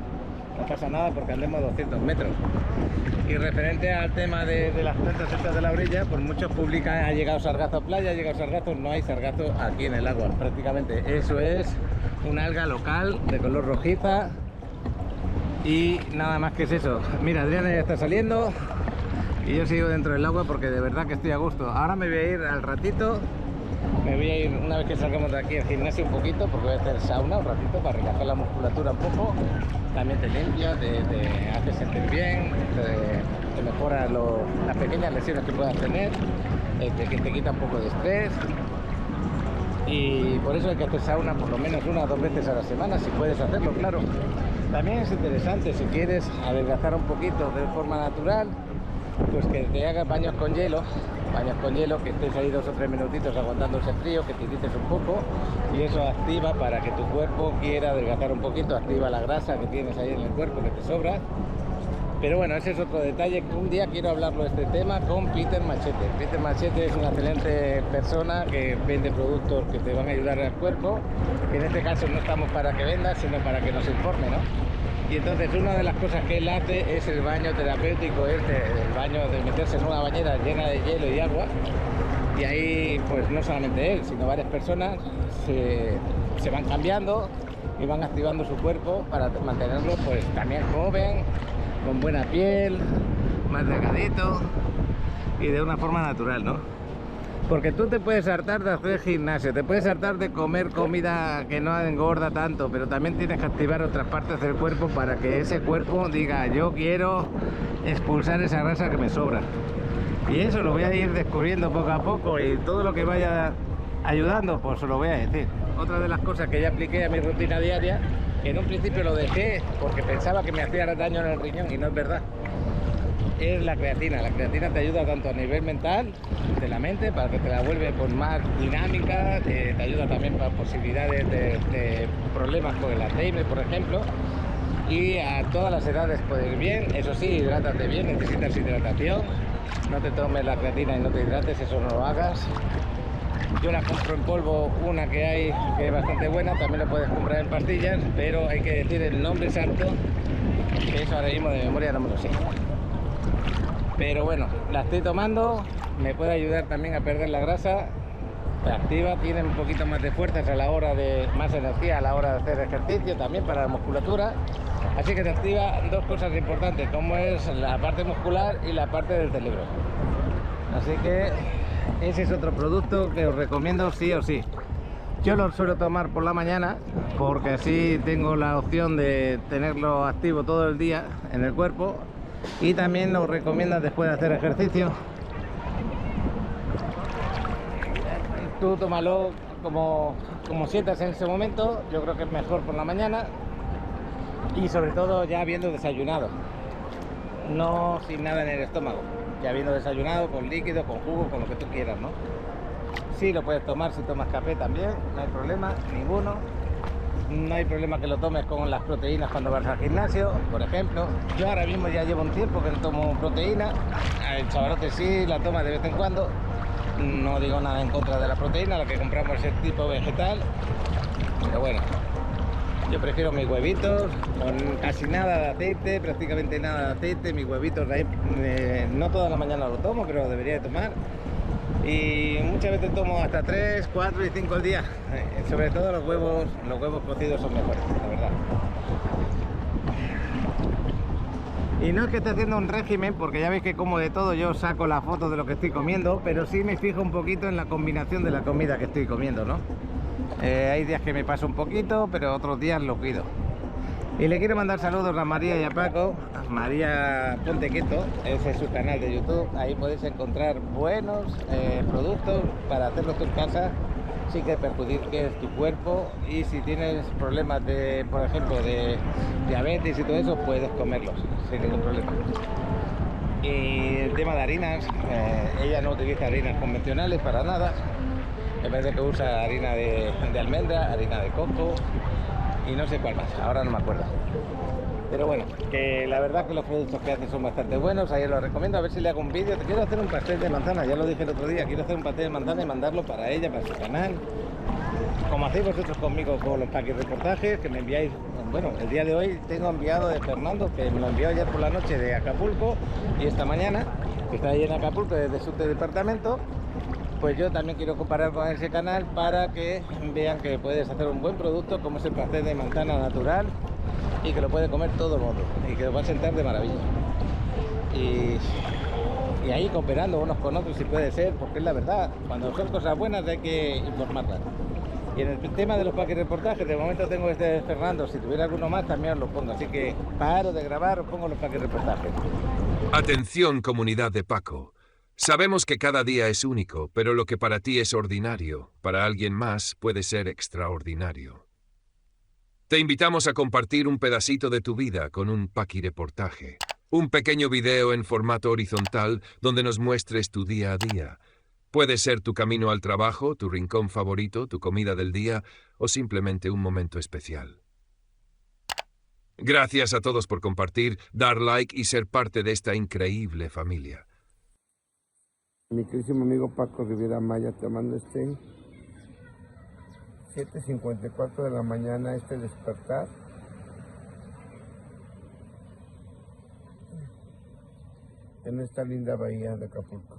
No pasa nada porque andemos a 200 metros. Y referente al tema de las plantas estas de la orilla, pues muchos publican, ha llegado sargazo a playa, ha llegado sargazo, no hay sargazo aquí en el agua, prácticamente. Eso es una alga local de color rojiza y nada más que es eso. Mira, Adriana ya está saliendo y yo sigo dentro del agua porque de verdad que estoy a gusto. Ahora me voy a ir al ratito, me voy a ir una vez que salgamos de aquí al gimnasio un poquito, porque voy a hacer sauna un ratito para relajar la musculatura un poco. También te limpia, te hace sentir bien, te mejora las pequeñas lesiones que puedas tener, te quita un poco de estrés. Y por eso hay que hacer sauna por lo menos 1 o 2 veces a la semana, si puedes hacerlo, claro. También es interesante, si quieres adelgazar un poquito de forma natural, pues que te hagas baños con hielo, que estés ahí 2 o 3 minutitos aguantando ese frío, que te quites un poco, y eso activa para que tu cuerpo quiera adelgazar un poquito, activa la grasa que tienes ahí en el cuerpo que te sobra. Pero bueno, ese es otro detalle. Un día quiero hablarlo de este tema con Peter Machete. Peter Machete es una excelente persona que vende productos que te van a ayudar al cuerpo, que en este caso no estamos para que vendas, sino para que nos informe, ¿no? Y entonces una de las cosas que él hace es el baño terapéutico, el baño de meterse en una bañera llena de hielo y agua. Y ahí, pues no solamente él, sino varias personas se van cambiando y van activando su cuerpo para mantenerlo pues también joven, con buena piel, más delgadito y de una forma natural, ¿no? Porque tú te puedes hartar de hacer gimnasio, te puedes hartar de comer comida que no engorda tanto, pero también tienes que activar otras partes del cuerpo para que ese cuerpo diga, yo quiero expulsar esa grasa que me sobra. Y eso lo voy a ir descubriendo poco a poco, y todo lo que vaya ayudando, pues os lo voy a decir. Otra de las cosas que ya apliqué a mi rutina diaria, que en un principio lo dejé porque pensaba que me hacía daño en el riñón, y no es verdad, es la creatina. La creatina te ayuda tanto a nivel mental, de la mente, para que te la vuelve pues, más dinámica, te ayuda también para posibilidades de problemas con el Alzheimer, por ejemplo, y a todas las edades puede ir bien. Eso sí, hidrátate bien, necesitas hidratación. no te tomes la creatina y no te hidrates, eso no lo hagas. Yo la compro en polvo, una que hay que es bastante buena, también la puedes comprar en pastillas, pero hay que decir el nombre exacto, que eso ahora mismo de memoria no me lo sé. Pero bueno, la estoy tomando, me puede ayudar también a perder la grasa, te activa, tiene un poquito más de fuerzas a la hora de, más energía a la hora de hacer ejercicio, también para la musculatura. Así que te activa dos cosas importantes, como es la parte muscular y la parte del cerebro. Así que ese es otro producto que os recomiendo sí o sí. Yo lo suelo tomar por la mañana porque así tengo la opción de tenerlo activo todo el día en el cuerpo, y también lo recomiendo después de hacer ejercicio. Tú tómalo como sientas en ese momento, yo creo que es mejor por la mañana y sobre todo ya habiendo desayunado, no sin nada en el estómago. Ya habiendo desayunado, con líquido, con jugo, con lo que tú quieras, ¿no? Sí, lo puedes tomar si tomas café también, no hay problema ninguno. No hay problema que lo tomes con las proteínas cuando vas al gimnasio, por ejemplo. Yo ahora mismo ya llevo un tiempo que no tomo proteína. El Chavarote sí la toma de vez en cuando. No digo nada en contra de la proteína, la que compramos es el tipo vegetal. Pero bueno, yo prefiero mis huevitos con casi nada de aceite, prácticamente nada de aceite. Mis huevitos de ahí, no toda la mañana lo tomo, pero debería de tomar. Y muchas veces tomo hasta 3, 4 y 5 al día. Sobre todo los huevos cocidos son mejores, la verdad. Y no es que esté haciendo un régimen, porque ya veis que como de todo yo saco la foto de lo que estoy comiendo, pero sí me fijo un poquito en la combinación de la comida que estoy comiendo, ¿no? Hay días que me paso un poquito, pero otros días lo cuido. Y le quiero mandar saludos a María y a Paco. María Ponte Quieto, ese es su canal de YouTube. Ahí podéis encontrar buenos productos para hacerlo tú en casa sin que perjudiques tu cuerpo. Y si tienes problemas de, por ejemplo, de diabetes y todo eso, puedes comerlos sin ningún problema. Y el tema de harinas, ella no utiliza harinas convencionales para nada. En vez de que usa harina de almendra, harina de coco y no sé cuál más, ahora no me acuerdo. Pero bueno, que la verdad que los productos que hace son bastante buenos, ahí los recomiendo. A ver si le hago un vídeo. Te quiero hacer un pastel de manzana, ya lo dije el otro día, quiero hacer un pastel de manzana y mandarlo para ella, para su canal. Como hacéis vosotros conmigo con los paquetes reportajes que me enviáis. Bueno, el día de hoy tengo enviado de Fernando, que me lo envió ayer por la noche de Acapulco, y esta mañana, que está ahí en Acapulco desde su departamento. Pues yo también quiero comparar con ese canal para que vean que puedes hacer un buen producto como es el pastel de manzana natural y que lo puede comer todo el mundo y que lo va a sentar de maravilla. Y ahí cooperando unos con otros si puede ser, porque es la verdad, cuando son cosas buenas hay que informarlas. Y en el tema de los paquetes reportajes, de momento tengo este de Fernando, si tuviera alguno más también os lo pongo, así que paro de grabar, os pongo los paquetes reportajes. Atención, comunidad de Paco. Sabemos que cada día es único, pero lo que para ti es ordinario, para alguien más puede ser extraordinario. Te invitamos a compartir un pedacito de tu vida con un paquireportaje. Un pequeño video en formato horizontal donde nos muestres tu día a día. Puede ser tu camino al trabajo, tu rincón favorito, tu comida del día o simplemente un momento especial. Gracias a todos por compartir, dar like y ser parte de esta increíble familia. Mi queridísimo amigo Paco Riviera Maya, te mando 7:54 de la mañana, despertar. En esta linda bahía de Acapulco.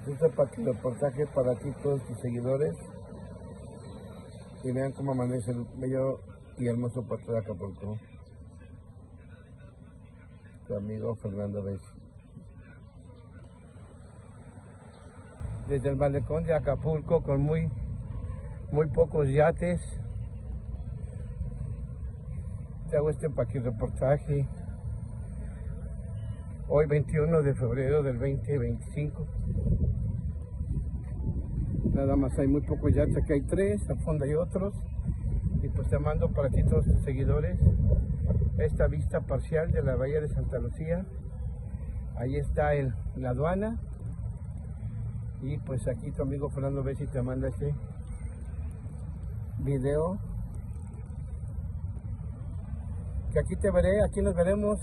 Este reportaje para ti, todos tus seguidores, y vean cómo amanece el bello y hermoso puerto de Acapulco. Tu amigo Fernando Reyes. Desde el malecón de Acapulco, con muy pocos yates, te hago este reportaje. Hoy 21 de febrero del 2025. Nada más hay muy pocos yates, aquí hay 3, al fondo hay otros. Y pues te mando para ti todos tus seguidores esta vista parcial de la bahía de Santa Lucía. Ahí está la aduana. Y pues aquí tu amigo Fernando Bessi te manda este video. Que aquí te veré, aquí nos veremos.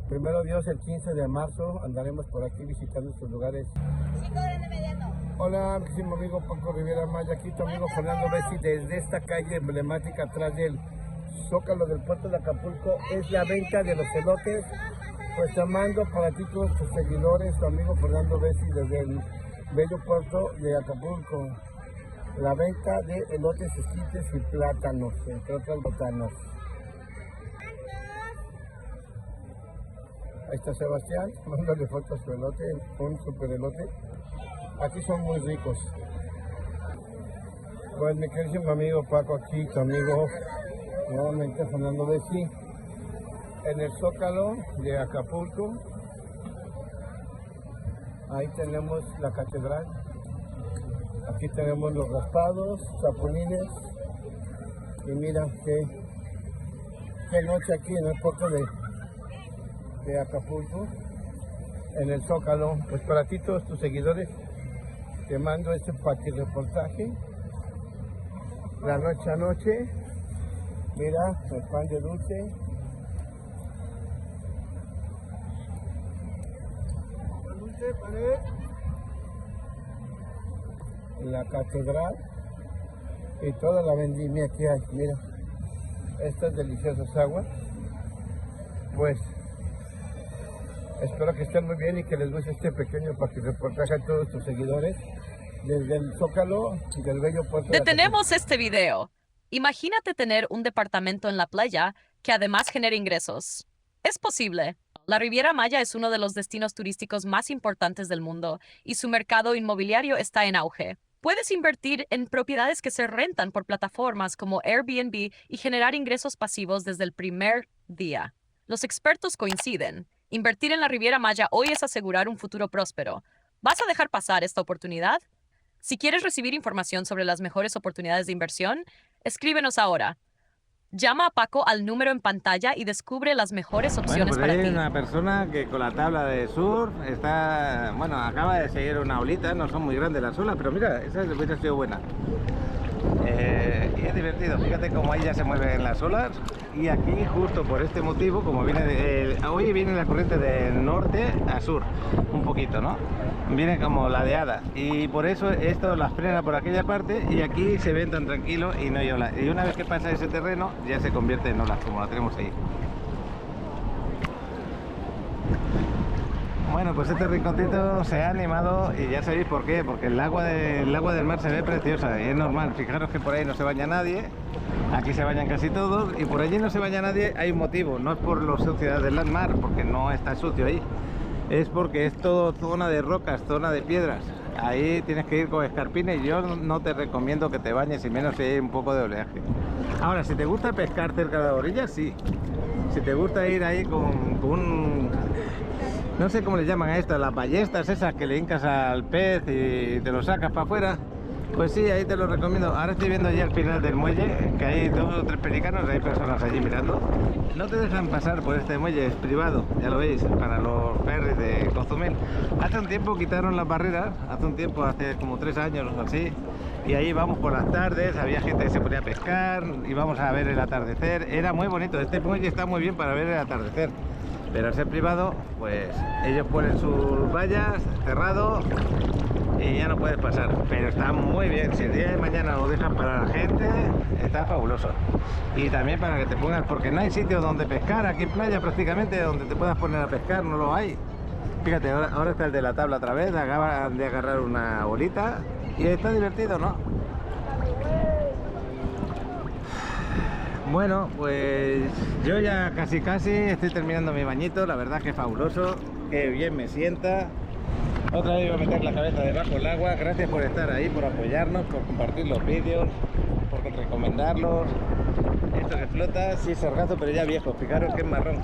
Primero Dios, el 15 de marzo andaremos por aquí visitando estos lugares. Hola, mi amigo Paco Riviera Maya, aquí tu amigo Fernando Bessi desde esta calle emblemática atrás del Zócalo del puerto de Acapulco. Es la venta de los elotes. Pues te mando para ti todos tus seguidores, tu amigo Fernando Bessi desde el bello puerto de Acapulco. La venta de elotes, esquites y plátanos, entre otras botanas. Ahí está Sebastián, mándale foto a su elote, un super elote. Aquí son muy ricos. Pues mi querido amigo Paco, aquí tu amigo nuevamente Fernando Bessi en el Zócalo de Acapulco. Ahí tenemos la catedral. Aquí tenemos los raspados, chapulines. Y mira qué noche aquí en el puerto de Acapulco, en el Zócalo. Pues para ti todos tus seguidores te mando este reportaje. La noche a noche. Mira el pan de dulce. La catedral y toda la vendimia que hay. Mira estas deliciosas aguas. Pues espero que estén muy bien y que les guste este pequeño reportaje a todos tus seguidores desde el Zócalo del bello puerto. Detenemos este video. Imagínate tener un departamento en la playa que además genere ingresos. Es posible. La Riviera Maya es uno de los destinos turísticos más importantes del mundo y su mercado inmobiliario está en auge. Puedes invertir en propiedades que se rentan por plataformas como Airbnb y generar ingresos pasivos desde el primer día. Los expertos coinciden. Invertir en la Riviera Maya hoy es asegurar un futuro próspero. ¿Vas a dejar pasar esta oportunidad? Si quieres recibir información sobre las mejores oportunidades de inversión, escríbenos ahora. Llama a Paco al número en pantalla y descubre las mejores opciones para ti. Hay una persona que con la tabla de surf está, acaba de seguir una olita, no son muy grandes las olas, pero mira, esa hubiera sido buena. Y es divertido, fíjate cómo ahí ya se mueven las olas. Y aquí, justo por este motivo, como hoy viene la corriente de norte a sur, un poquito, ¿no? Viene como ladeada, y por eso esto las frena por aquella parte, y aquí se ven tan tranquilos y no hay olas. Y una vez que pasa ese terreno, ya se convierte en olas, como la tenemos ahí. Bueno, pues este rinconcito se ha animado y ya sabéis por qué, porque el agua del mar se ve preciosa y es normal. Fijaros que por ahí no se baña nadie, aquí se bañan casi todos, y por allí no se baña nadie. Hay un motivo, no es por la suciedad del mar, porque no está sucio ahí, es porque es todo zona de rocas, zona de piedras. Ahí tienes que ir con escarpines y yo no te recomiendo que te bañes, y menos si hay un poco de oleaje. Ahora, si te gusta pescar cerca de la orilla, sí. Si te gusta ir ahí con un... no sé cómo le llaman a esto, las ballestas esas que le hincas al pez y te lo sacas para afuera, pues sí, ahí te lo recomiendo. Ahora estoy viendo allí al final del muelle que hay 2 o 3 pelicanos, hay personas allí mirando. No te dejan pasar por este muelle, es privado, ya lo veis, para los ferries de Cozumel. Hace un tiempo quitaron las barreras, hace como 3 años o así, y ahí vamos por las tardes, había gente que se ponía a pescar, íbamos a ver el atardecer, era muy bonito. Este muelle está muy bien para ver el atardecer. Pero al ser privado, pues ellos ponen sus vallas, cerrado, y ya no puedes pasar. Pero está muy bien, si el día de mañana lo dejan para la gente, está fabuloso. Y también para que te pongas, porque no hay sitio donde pescar, aquí en playa prácticamente, donde te puedas poner a pescar, no lo hay. Fíjate, ahora está el de la tabla otra vez, acaban de agarrar una bolita, y está divertido, ¿no? Bueno, pues yo ya casi estoy terminando mi bañito, la verdad que es fabuloso, que bien me sienta. Otra vez voy a meter la cabeza debajo del agua. Gracias por estar ahí, por apoyarnos, por compartir los vídeos, por recomendarlos. Esto que flota, sí, sargazo, pero ya viejo, fijaros que es marrón.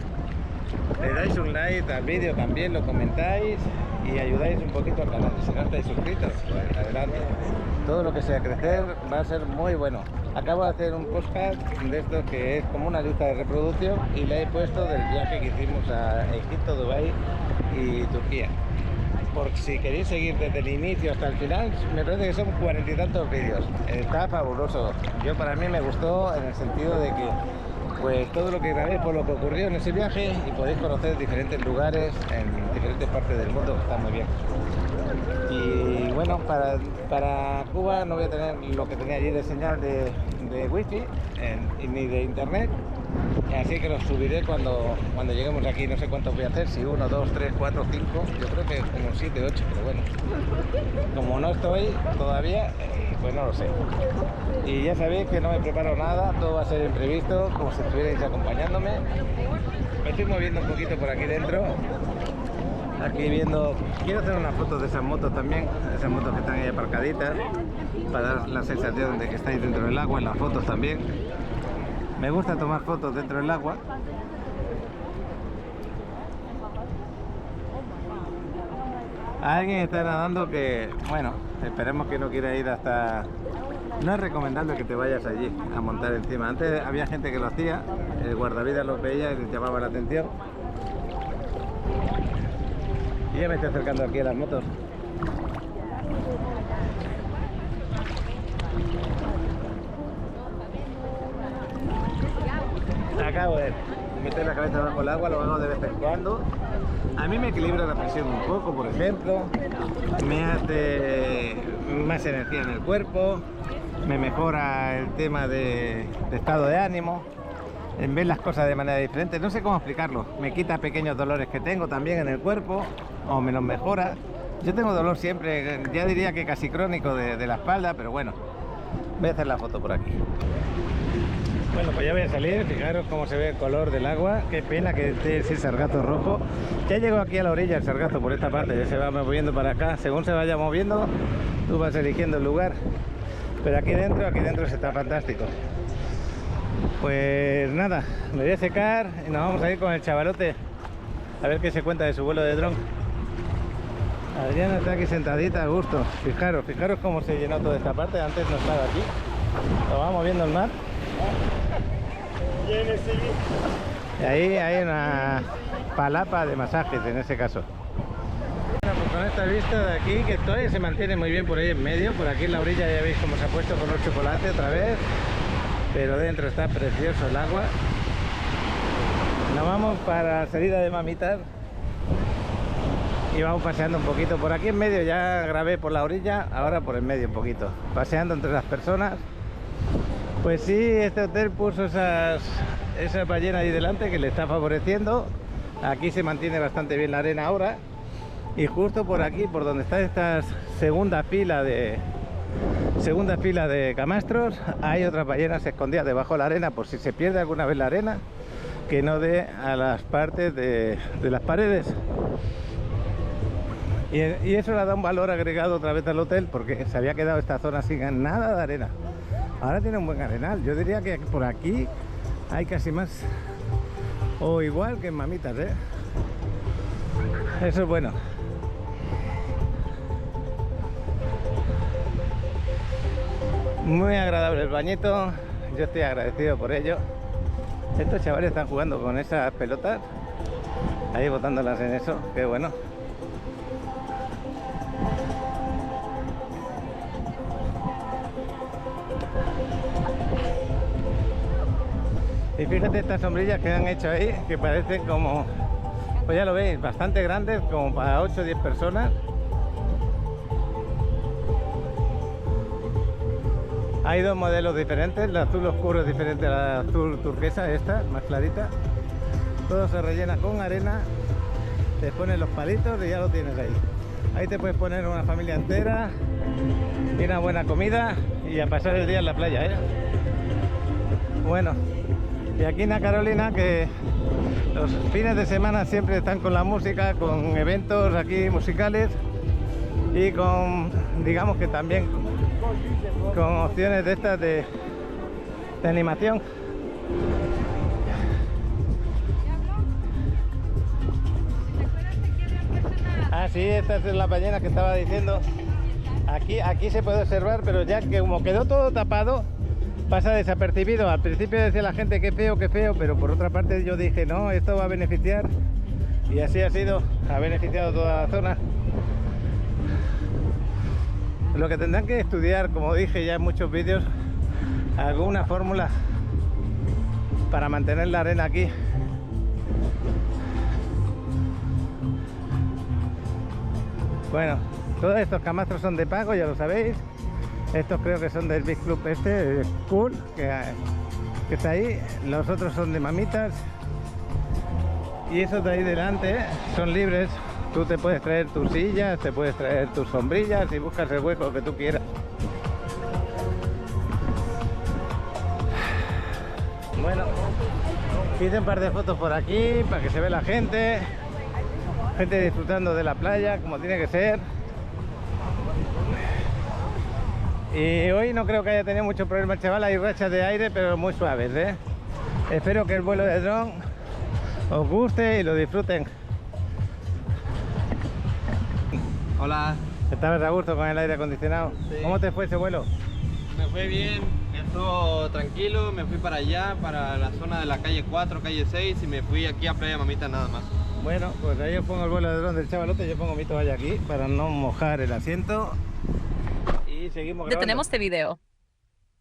le dais un like al vídeo también, lo comentáis y ayudáis un poquito al canal. Si no estáis suscritos, pues adelante. Todo lo que sea crecer va a ser muy bueno. Acabo de hacer un podcast de esto que es como una lista de reproducción y le he puesto del viaje que hicimos a Egipto, Dubái y Turquía. Por si queréis seguir desde el inicio hasta el final, me parece que son 40 y tantos vídeos. Está fabuloso. Yo, para mí, me gustó en el sentido de que pues todo lo que grabé por lo que ocurrió en ese viaje y podéis conocer diferentes lugares en diferentes partes del mundo, que está muy bien. Y bueno, para Cuba no voy a tener lo que tenía allí de señal de wifi ni de internet, así que los subiré cuando lleguemos aquí. No sé cuántos voy a hacer, si 1, 2, 3, 4, 5, yo creo que como 7, 8, pero bueno, como no estoy todavía, pues no lo sé. Y ya sabéis que no me preparo nada, todo va a ser imprevisto, como si estuvierais acompañándome. Me estoy moviendo un poquito por aquí dentro. Aquí viendo, quiero hacer unas fotos de esas motos también, esas motos que están ahí aparcaditas, para dar la sensación de que estáis dentro del agua, en las fotos también. Me gusta tomar fotos dentro del agua. Alguien está nadando que, bueno, esperemos que no quiera ir hasta... No es recomendable que te vayas allí a montar encima. Antes había gente que lo hacía, el guardavidas los veía y les llamaba la atención. Y ya me estoy acercando aquí a las motos. Acabo de meter la cabeza bajo el agua, lo hago de vez en cuando. A mí me equilibra la presión un poco, por ejemplo. Me hace más energía en el cuerpo. Me mejora el tema de estado de ánimo. En ver las cosas de manera diferente. No sé cómo explicarlo. Me quita pequeños dolores que tengo también en el cuerpo, o me los mejora. Yo tengo dolor siempre, ya diría que casi crónico de la espalda, pero bueno, voy a hacer la foto por aquí. Bueno, pues ya voy a salir. Fijaros cómo se ve el color del agua. Qué pena que esté ese sargazo rojo. Ya llego aquí a la orilla el sargazo por esta parte, ya se va moviendo para acá. Según se vaya moviendo, tú vas eligiendo el lugar. Pero aquí dentro se está fantástico. Pues nada, me voy a secar y nos vamos a ir con el chavalote a ver qué se cuenta de su vuelo de dron. Adriana está aquí sentadita a gusto. Fijaros cómo se llenó toda esta parte. Antes no estaba aquí. Lo vamos viendo el mar. Y ahí hay una palapa de masajes en ese caso. Bueno, pues con esta vista de aquí, que todavía se mantiene muy bien por ahí en medio. Por aquí en la orilla ya veis cómo se ha puesto color chocolate otra vez. Pero dentro está precioso el agua. Nos vamos para salida de Mamitar y vamos paseando un poquito por aquí en medio. Ya grabé por la orilla, ahora por el medio un poquito, paseando entre las personas. Pues sí, este hotel puso esas ballenas ahí delante que le está favoreciendo. Aquí se mantiene bastante bien la arena ahora. Y justo por aquí, por donde está esta segunda fila de camastros, hay otras ballenas escondidas debajo de la arena, por si se pierde alguna vez la arena, que no dé a las partes de las paredes. Y eso le da un valor agregado otra vez al hotel, porque se había quedado esta zona sin nada de arena. Ahora tiene un buen arenal. Yo diría que por aquí hay casi más, o igual que en Mamitas, ¿eh? Eso es bueno. Muy agradable el bañito, yo estoy agradecido por ello. Estos chavales están jugando con esas pelotas, ahí botándolas en eso, qué bueno. Y fíjate estas sombrillas que han hecho ahí, que parecen como, pues ya lo veis, bastante grandes, como para 8 o 10 personas. Hay dos modelos diferentes, el azul oscuro es diferente a la azul turquesa, esta, más clarita. Todo se rellena con arena, te pones los palitos y ya lo tienes ahí. Ahí te puedes poner una familia entera y una buena comida y a pasar el día en la playa, ¿eh? Bueno, y aquí en la Carolina, que los fines de semana siempre están con la música, con eventos aquí musicales y con, digamos que también con opciones de estas de animación. sí, esta es la ballena que estaba diciendo. Aquí se puede observar, pero ya que como quedó todo tapado, pasa desapercibido. Al principio decía la gente que feo, pero por otra parte yo dije, no, esto va a beneficiar. Y así ha sido, ha beneficiado toda la zona. Lo que tendrán que estudiar, como dije ya en muchos vídeos, alguna fórmula para mantener la arena aquí. Bueno, todos estos camastros son de pago, ya lo sabéis. Estos creo que son del Big Club este, Cool, que está ahí. Los otros son de mamitas. Y esos de ahí delante son libres. Tú te puedes traer tus sillas, te puedes traer tus sombrillas y buscas el hueco que tú quieras. Bueno, hice un par de fotos por aquí para que se vea la gente. Gente disfrutando de la playa como tiene que ser. Y hoy no creo que haya tenido mucho problema el chaval. Hay rachas de aire pero muy suaves, ¿eh? Espero que el vuelo de dron os guste y lo disfruten. Hola. ¿Estabas a gusto con el aire acondicionado? Sí. ¿Cómo te fue ese vuelo? Me fue bien, estuvo tranquilo, me fui para allá, para la zona de la calle 4, calle 6 y me fui aquí a Playa Mamita nada más. Bueno, pues ahí os pongo el vuelo de dron del chavalote, yo pongo mi toalla aquí para no mojar el asiento y seguimos grabando. Detenemos este video.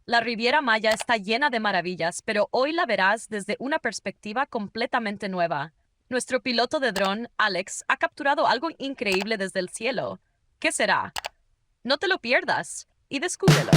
La Riviera Maya está llena de maravillas, pero hoy la verás desde una perspectiva completamente nueva. Nuestro piloto de dron, Alex, ha capturado algo increíble desde el cielo. ¿Qué será? No te lo pierdas y descúbrelo.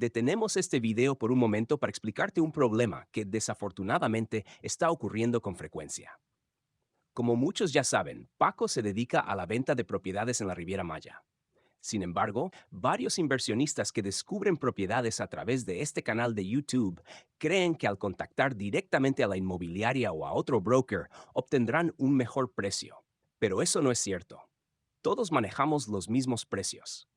Detenemos este video por un momento para explicarte un problema que desafortunadamente está ocurriendo con frecuencia. Como muchos ya saben, Paco se dedica a la venta de propiedades en la Riviera Maya. Sin embargo, varios inversionistas que descubren propiedades a través de este canal de YouTube creen que al contactar directamente a la inmobiliaria o a otro broker obtendrán un mejor precio. Pero eso no es cierto. Todos manejamos los mismos precios.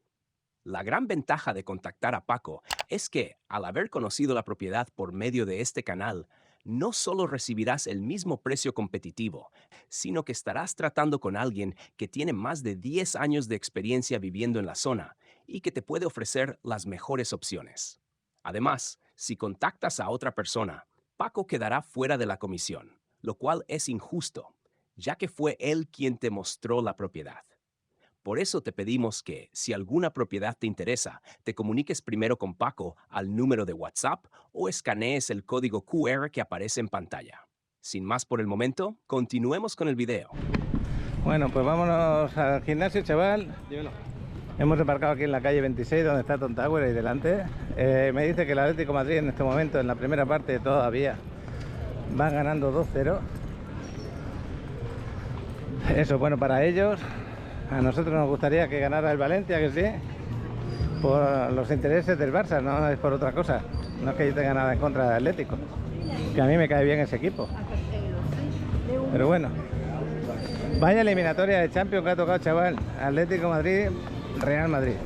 La gran ventaja de contactar a Paco es que, al haber conocido la propiedad por medio de este canal, no solo recibirás el mismo precio competitivo, sino que estarás tratando con alguien que tiene más de 10 años de experiencia viviendo en la zona y que te puede ofrecer las mejores opciones. Además, si contactas a otra persona, Paco quedará fuera de la comisión, lo cual es injusto, ya que fue él quien te mostró la propiedad. Por eso te pedimos que, si alguna propiedad te interesa, te comuniques primero con Paco al número de WhatsApp o escanees el código QR que aparece en pantalla. Sin más por el momento, continuemos con el video. Bueno, pues vámonos al gimnasio, chaval. Dímelo. Hemos aparcado aquí en la calle 26, donde está Tom Tower, ahí delante. Me dice que el Atlético de Madrid en este momento, en la primera parte todavía, van ganando 2-0. Eso, bueno, para ellos. A nosotros nos gustaría que ganara el Valencia, que sí, por los intereses del Barça, no es por otra cosa. No es que yo tenga nada en contra del Atlético, que a mí me cae bien ese equipo. Pero bueno, vaya eliminatoria de Champions que ha tocado, chaval. Atlético Madrid, Real Madrid.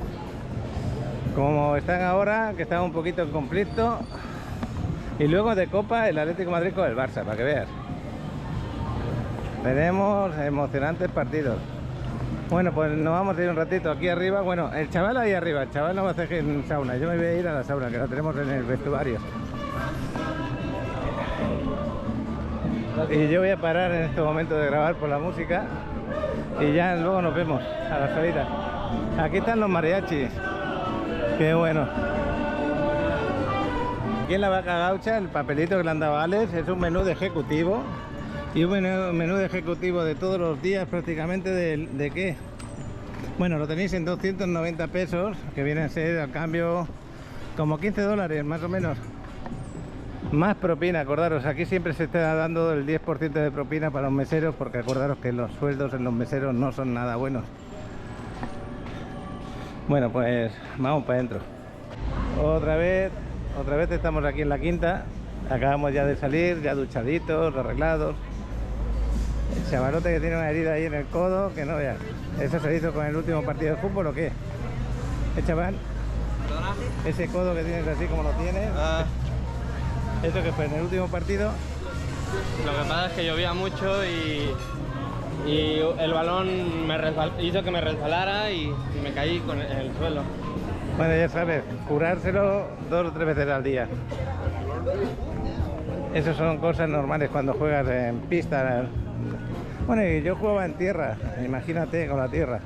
Como están ahora, que están un poquito en conflicto. Y luego de Copa, el Atlético Madrid con el Barça, para que veas. Tenemos emocionantes partidos. Bueno, pues nos vamos a ir un ratito aquí arriba. Bueno, el chaval ahí arriba, el chaval no va a hacer en sauna. Yo me voy a ir a la sauna, que la tenemos en el vestuario. Y yo voy a parar en este momento de grabar por la música. Y ya luego nos vemos a la salida. Aquí están los mariachis. Qué bueno. Aquí en la Vaca Gaucha, el papelito que le han dado a Alex es un menú de ejecutivo. Y un menú de ejecutivo de todos los días prácticamente de ¿qué? Bueno, lo tenéis en 290 pesos, que viene a ser al cambio como 15 dólares más o menos. Más propina, acordaros, aquí siempre se está dando el 10% de propina para los meseros, porque acordaros que los sueldos en los meseros no son nada buenos. Bueno, pues vamos para adentro. Otra vez estamos aquí en la quinta. Acabamos ya de salir, ya duchaditos, arreglados. El chavalote que tiene una herida ahí en el codo, que no veas. ¿Eso se hizo con el último partido de fútbol o qué? Chaval? ¿Perdona? Ese codo que tienes así como lo tienes. ¿Eso que fue en el último partido? Lo que pasa es que llovía mucho y el balón hizo que me resbalara y me caí en el suelo. Bueno, ya sabes, curárselo 2 o 3 veces al día. Esas son cosas normales cuando juegas en pista. Bueno, y yo jugaba en tierra, imagínate con la tierra.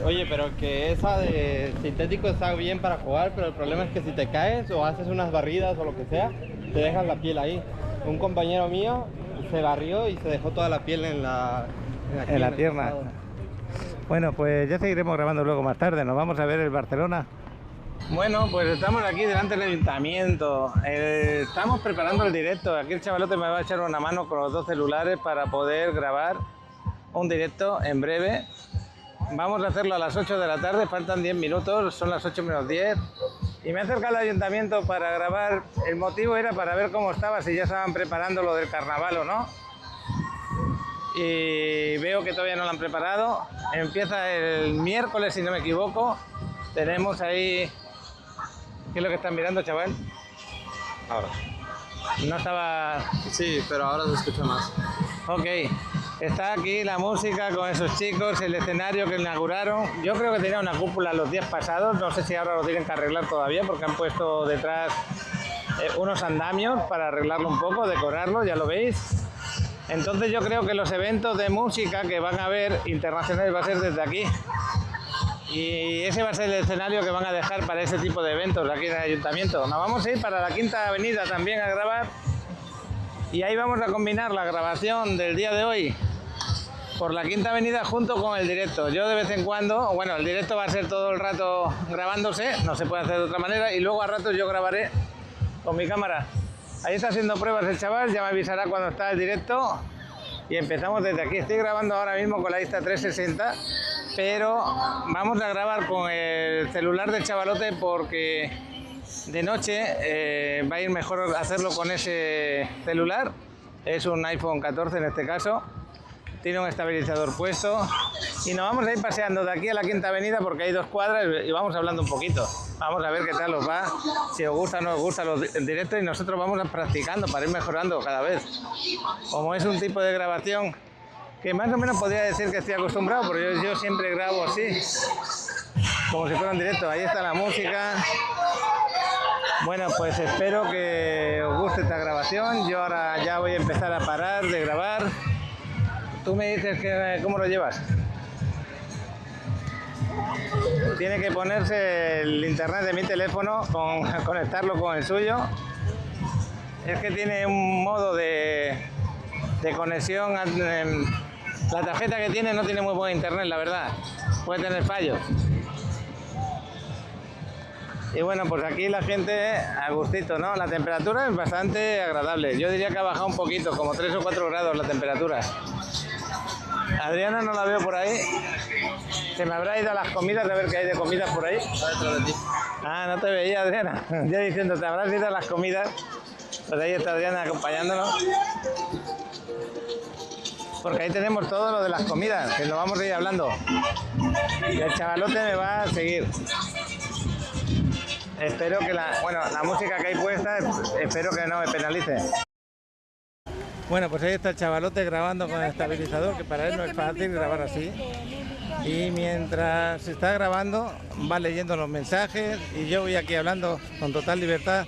Oye, pero que esa de sintético está bien para jugar, pero el problema es que si te caes o haces unas barridas o lo que sea, te dejas la piel ahí. Un compañero mío se barrió y se dejó toda la piel en la pierna. Bueno, pues ya seguiremos grabando luego más tarde. Nos vamos a ver el Barcelona. Bueno, pues estamos aquí delante del ayuntamiento. Estamos preparando el directo. Aquí el chavalote me va a echar una mano con los 2 celulares para poder grabar un directo en breve. Vamos a hacerlo a las 8 de la tarde, faltan 10 minutos, son las 8 menos 10. Y me acerca al ayuntamiento para grabar. El motivo era para ver cómo estaba, si ya estaban preparando lo del carnaval o no. Y veo que todavía no lo han preparado. Empieza el miércoles, si no me equivoco. Tenemos ahí... ¿Qué es lo que están mirando, chaval? Ahora. No estaba... Sí, pero ahora se escucha más. Ok. Está aquí la música con esos chicos, el escenario que inauguraron. Yo creo que tenía una cúpula los días pasados. No sé si ahora lo tienen que arreglar todavía porque han puesto detrás unos andamios para arreglarlo un poco, decorarlo, ya lo veis. Entonces yo creo que los eventos de música que van a haber internacionales va a ser desde aquí. Y ese va a ser el escenario que van a dejar para ese tipo de eventos aquí en el ayuntamiento. Nos vamos a ir para la Quinta Avenida también a grabar. Y ahí vamos a combinar la grabación del día de hoy por la Quinta Avenida junto con el directo. Yo de vez en cuando, bueno, el directo va a ser todo el rato grabándose, no se puede hacer de otra manera, y luego a ratos yo grabaré con mi cámara. Ahí está haciendo pruebas el chaval, ya me avisará cuando está el directo y empezamos desde aquí. Estoy grabando ahora mismo con la Insta360, pero vamos a grabar con el celular del chavalote porque de noche va a ir mejor hacerlo con ese celular. Es un iPhone 14 en este caso. Tiene un estabilizador puesto y nos vamos a ir paseando de aquí a la Quinta Avenida porque hay 2 cuadras y vamos hablando un poquito. Vamos a ver qué tal os va, si os gusta o no os gusta el directo, y nosotros vamos practicando para ir mejorando cada vez. Como es un tipo de grabación que más o menos podría decir que estoy acostumbrado, porque yo siempre grabo así, como si fuera un directo. Ahí está la música. Bueno, pues espero que os guste esta grabación. Yo ahora ya voy a empezar a parar de grabar. Tú me dices que cómo lo llevas. Tiene que ponerse el internet de mi teléfono, conectarlo con el suyo. Es que tiene un modo de conexión. La tarjeta que tiene no tiene muy buen internet, la verdad. Puede tener fallos. Y bueno, pues aquí la gente a gustito, ¿no? La temperatura es bastante agradable. Yo diría que ha bajado un poquito, como 3 o 4 grados la temperatura. Adriana no la veo por ahí. Se me habrá ido a las comidas, a ver qué hay de comidas por ahí. Ah, no te veía, Adriana. Ya diciendo, te habrás ido a las comidas. Pues ahí está Adriana acompañándonos. Porque ahí tenemos todo lo de las comidas, que nos vamos a ir hablando. Y el chavalote me va a seguir. Espero que la música que hay puesta, espero que no me penalice. Bueno, pues ahí está el chavalote grabando con el estabilizador, que para él no es fácil grabar así. Y mientras está grabando, va leyendo los mensajes y yo voy aquí hablando con total libertad.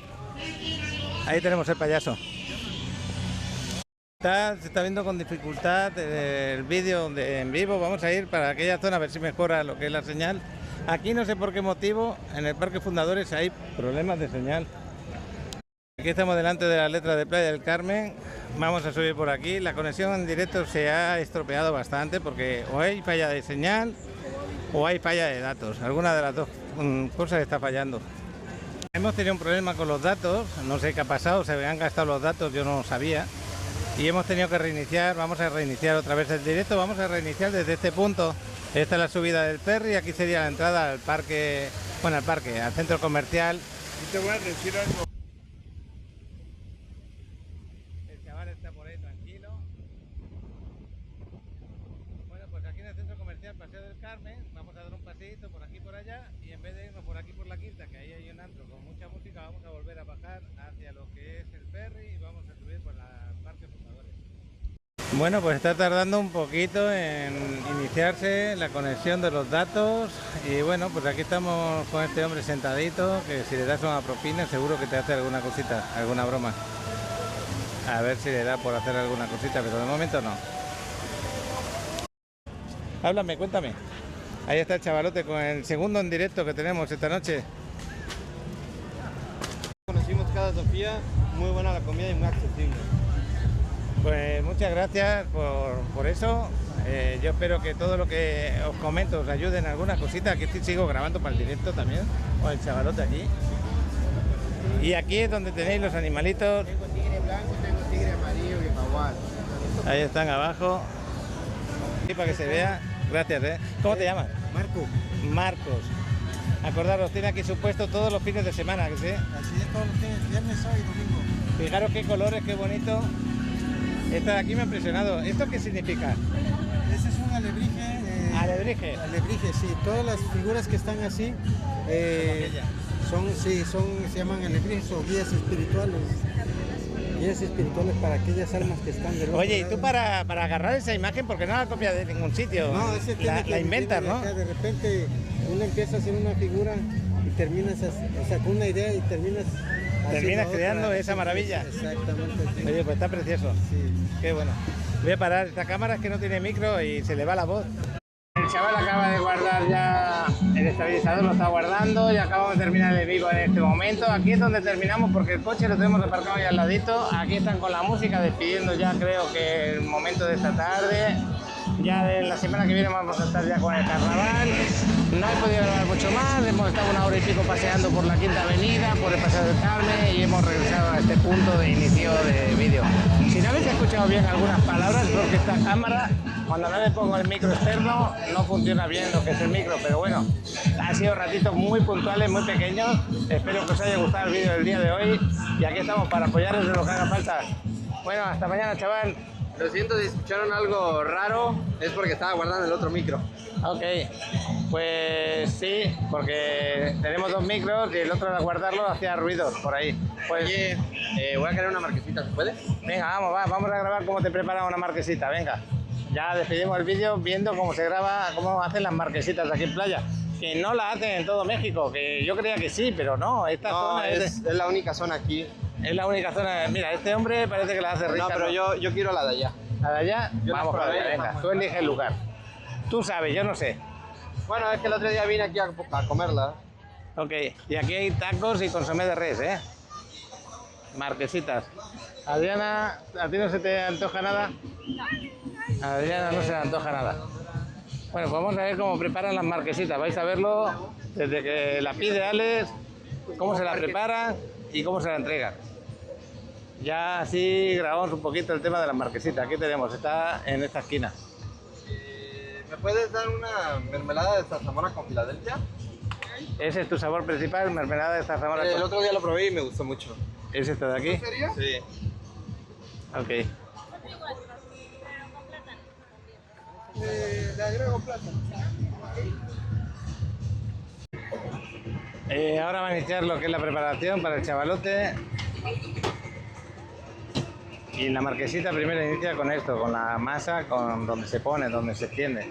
Ahí tenemos el payaso. Se está viendo con dificultad el vídeo en vivo. Vamos a ir para aquella zona a ver si mejora lo que es la señal. Aquí no sé por qué motivo, en el Parque Fundadores hay problemas de señal. Aquí estamos delante de la letra de Playa del Carmen. Vamos a subir por aquí. La conexión en directo se ha estropeado bastante porque o hay falla de señal o hay falla de datos. Alguna de las dos cosas está fallando. Hemos tenido un problema con los datos, no sé qué ha pasado, se habían gastado los datos, yo no sabía. Y hemos tenido que reiniciar, vamos a reiniciar otra vez el directo, vamos a reiniciar desde este punto. Esta es la subida del ferry, aquí sería la entrada al parque, al centro comercial. Y te voy a decir algo. El chaval está por ahí tranquilo. Bueno, pues aquí en el centro comercial Paseo del Carmen, vamos a dar un paseíto por aquí y por allá, y en vez de irnos por aquí por la Quinta, que ahí hay un antro con mucha música, vamos a volver a bajar hacia lo que es el ferry y vamos a subir por la Parque Fundadores. Bueno, pues está tardando un poquito en iniciarse la conexión de los datos y bueno, pues aquí estamos con este hombre sentadito, que si le das una propina seguro que te hace alguna cosita, alguna broma. A ver si le da por hacer alguna cosita, pero de momento no. Háblame, cuéntame. Ahí está el chavalote con el segundo en directo que tenemos esta noche. Conocimos Casa Sofía, muy buena la comida y muy accesible. Pues muchas gracias por eso. Yo espero que todo lo que os comento os ayude en alguna cosita. Aquí sigo grabando para el directo también, con el chavalote aquí. Y aquí es donde tenéis los animalitos. Tengo tigre blanco, tengo tigre amarillo y jaguar. Ahí están abajo. Y para que se vea. Gracias, ¿eh? ¿Cómo te llamas? Marco. Marcos. Acordaros, tiene aquí su puesto todos los fines de semana, ¿sí? Así es, todos los fines, viernes, sábado y domingo. Fijaros qué colores, qué bonito. Esta de aquí me ha impresionado. ¿Esto qué significa? Ese es un alebrije. ¿Alebrije? Alebrije, sí. Todas las figuras que están así se llaman alebrijes o guías espirituales. Guías espirituales para aquellas almas que están del otro Oye, y lado. tú para agarrar esa imagen, porque no la copias de ningún sitio, No, ese tiene que la inventas, ¿no? acá, de repente uno empieza a hacer una figura y terminas, con una idea y terminas creando otra. esa maravilla. Exactamente. Sí. Oye, pues está precioso. Sí. Qué bueno. Voy a parar. Esta cámara es que no tiene micro y se le va la voz. El chaval acaba de guardar ya el estabilizador, lo está guardando y acabamos de terminar el vivo en este momento. Aquí es donde terminamos porque el coche lo tenemos aparcado ahí al ladito. Aquí están con la música despidiendo ya, creo que el momento de esta tarde. Ya de la semana que viene vamos a estar ya con el carnaval. No he podido grabar mucho más, hemos estado 1 hora y pico paseando por la Quinta Avenida, por el Paseo del Carmen y hemos regresado a este punto de inicio de vídeo. Si no habéis escuchado bien algunas palabras, porque esta cámara, cuando no le pongo el micro externo, no funciona bien lo que es el micro, pero bueno, han sido ratitos muy puntuales, muy pequeños. Espero que os haya gustado el vídeo del día de hoy y aquí estamos para apoyaros en lo que haga falta. Bueno, hasta mañana, chaval. Lo siento si escucharon algo raro, es porque estaba guardando el otro micro. Ok, pues sí, porque tenemos 2 micros y el otro al guardarlo hacía ruidos por ahí. Pues, Oye, voy a querer una marquesita, ¿se puede? venga, vamos a grabar cómo te preparas una marquesita, venga. Ya despedimos el vídeo viendo cómo se graba, cómo hacen las marquesitas aquí en playa. Que no la hacen en todo México, que yo creía que sí, pero no, esta zona es la única zona aquí. es la única zona. Mira, este hombre parece que la hace rica. No, pero yo quiero la de allá. ¿La de allá? Yo la Vamos para probé, allá, venga, vamos. tú eliges el lugar. Tú sabes, yo no sé. Bueno, es que el otro día vine aquí a comerla. Ok, y aquí hay tacos y consomé de res, ¿eh? Marquesitas. Adriana, ¿a ti no se te antoja nada? A Adriana no se le antoja nada. Bueno, pues vamos a ver cómo preparan las marquesitas. Vais a verlo desde que la pide Alex, cómo se la preparan y cómo se la entregan. Ya así grabamos un poquito el tema de las marquesitas. Aquí tenemos, está en esta esquina. ¿Me puedes dar una mermelada de zarzamora con Filadelfia? Ese es tu sabor principal, mermelada de zarzamora. El otro día lo probé y me gustó mucho. ¿Es esto de aquí? ¿En serio? Sí. Ok. Le agrego plata. Ahora va a iniciar lo que es la preparación para el chavalote. Y la marquesita primero inicia con esto, con la masa, con donde se pone, donde se extiende.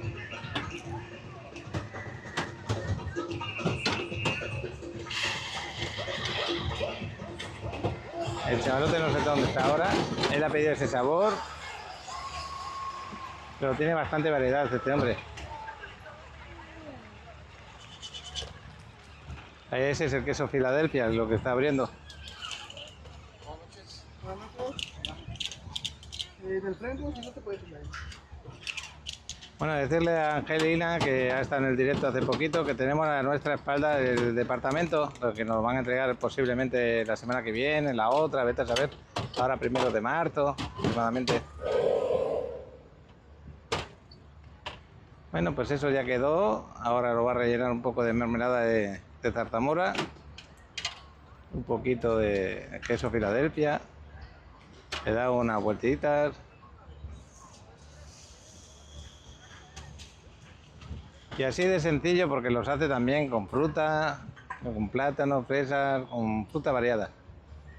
El chavalote no sé dónde está ahora. Él ha pedido ese sabor. Pero tiene bastante variedad este hombre. Ese es el queso Filadelfia, lo que está abriendo. Bueno, decirle a Angelina que ha estado en el directo hace poquito, que tenemos a nuestra espalda el departamento, lo que nos van a entregar posiblemente la semana que viene, la otra, vete a saber, ahora 1 de marzo, aproximadamente. Bueno, pues eso ya quedó, ahora lo va a rellenar un poco de mermelada de zarzamora, un poquito de queso Filadelfia, le da unas vueltitas. Y así de sencillo porque los hace también con fruta, con plátano, fresas, con fruta variada,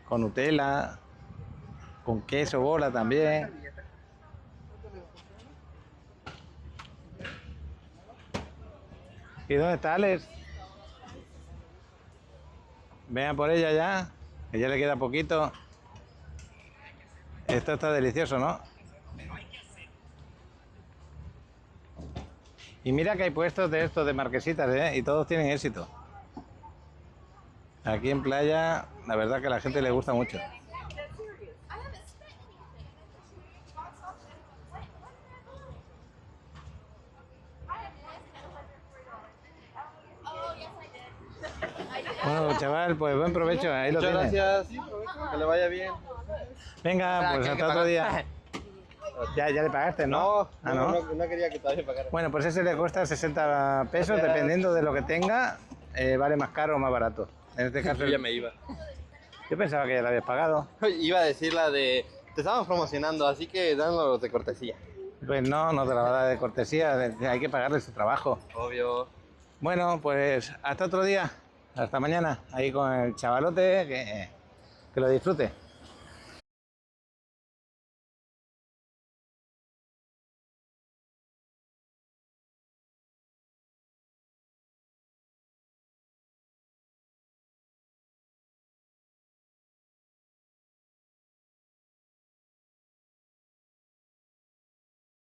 con Nutella, con queso bola también. ¿Y dónde está Alex? Vean por ella ya, que ya le queda poquito. Esto está delicioso, ¿no? Y mira que hay puestos de estos de marquesitas, ¿eh? Y todos tienen éxito. Aquí en playa, la verdad que a la gente le gusta mucho. Bueno, chaval, pues buen provecho, ahí lo Muchas tienes. gracias, que le vaya bien. Venga, pues ¿qué hay que hasta otro pagar? día. Ya le pagaste, ¿no? No, Ah, no quería que todavía pagara. Bueno, pues ese le cuesta 60 pesos, Gracias. dependiendo de lo que tenga, vale más caro o más barato. En este caso, Yo ya me iba. yo pensaba que ya lo habías pagado. Iba a decir la de... Te estamos promocionando, así que danos de cortesía. Pues no, no te la va a dar de cortesía, hay que pagarle su trabajo. Obvio. Bueno, pues hasta otro día, hasta mañana, ahí con el chavalote, que lo disfrute.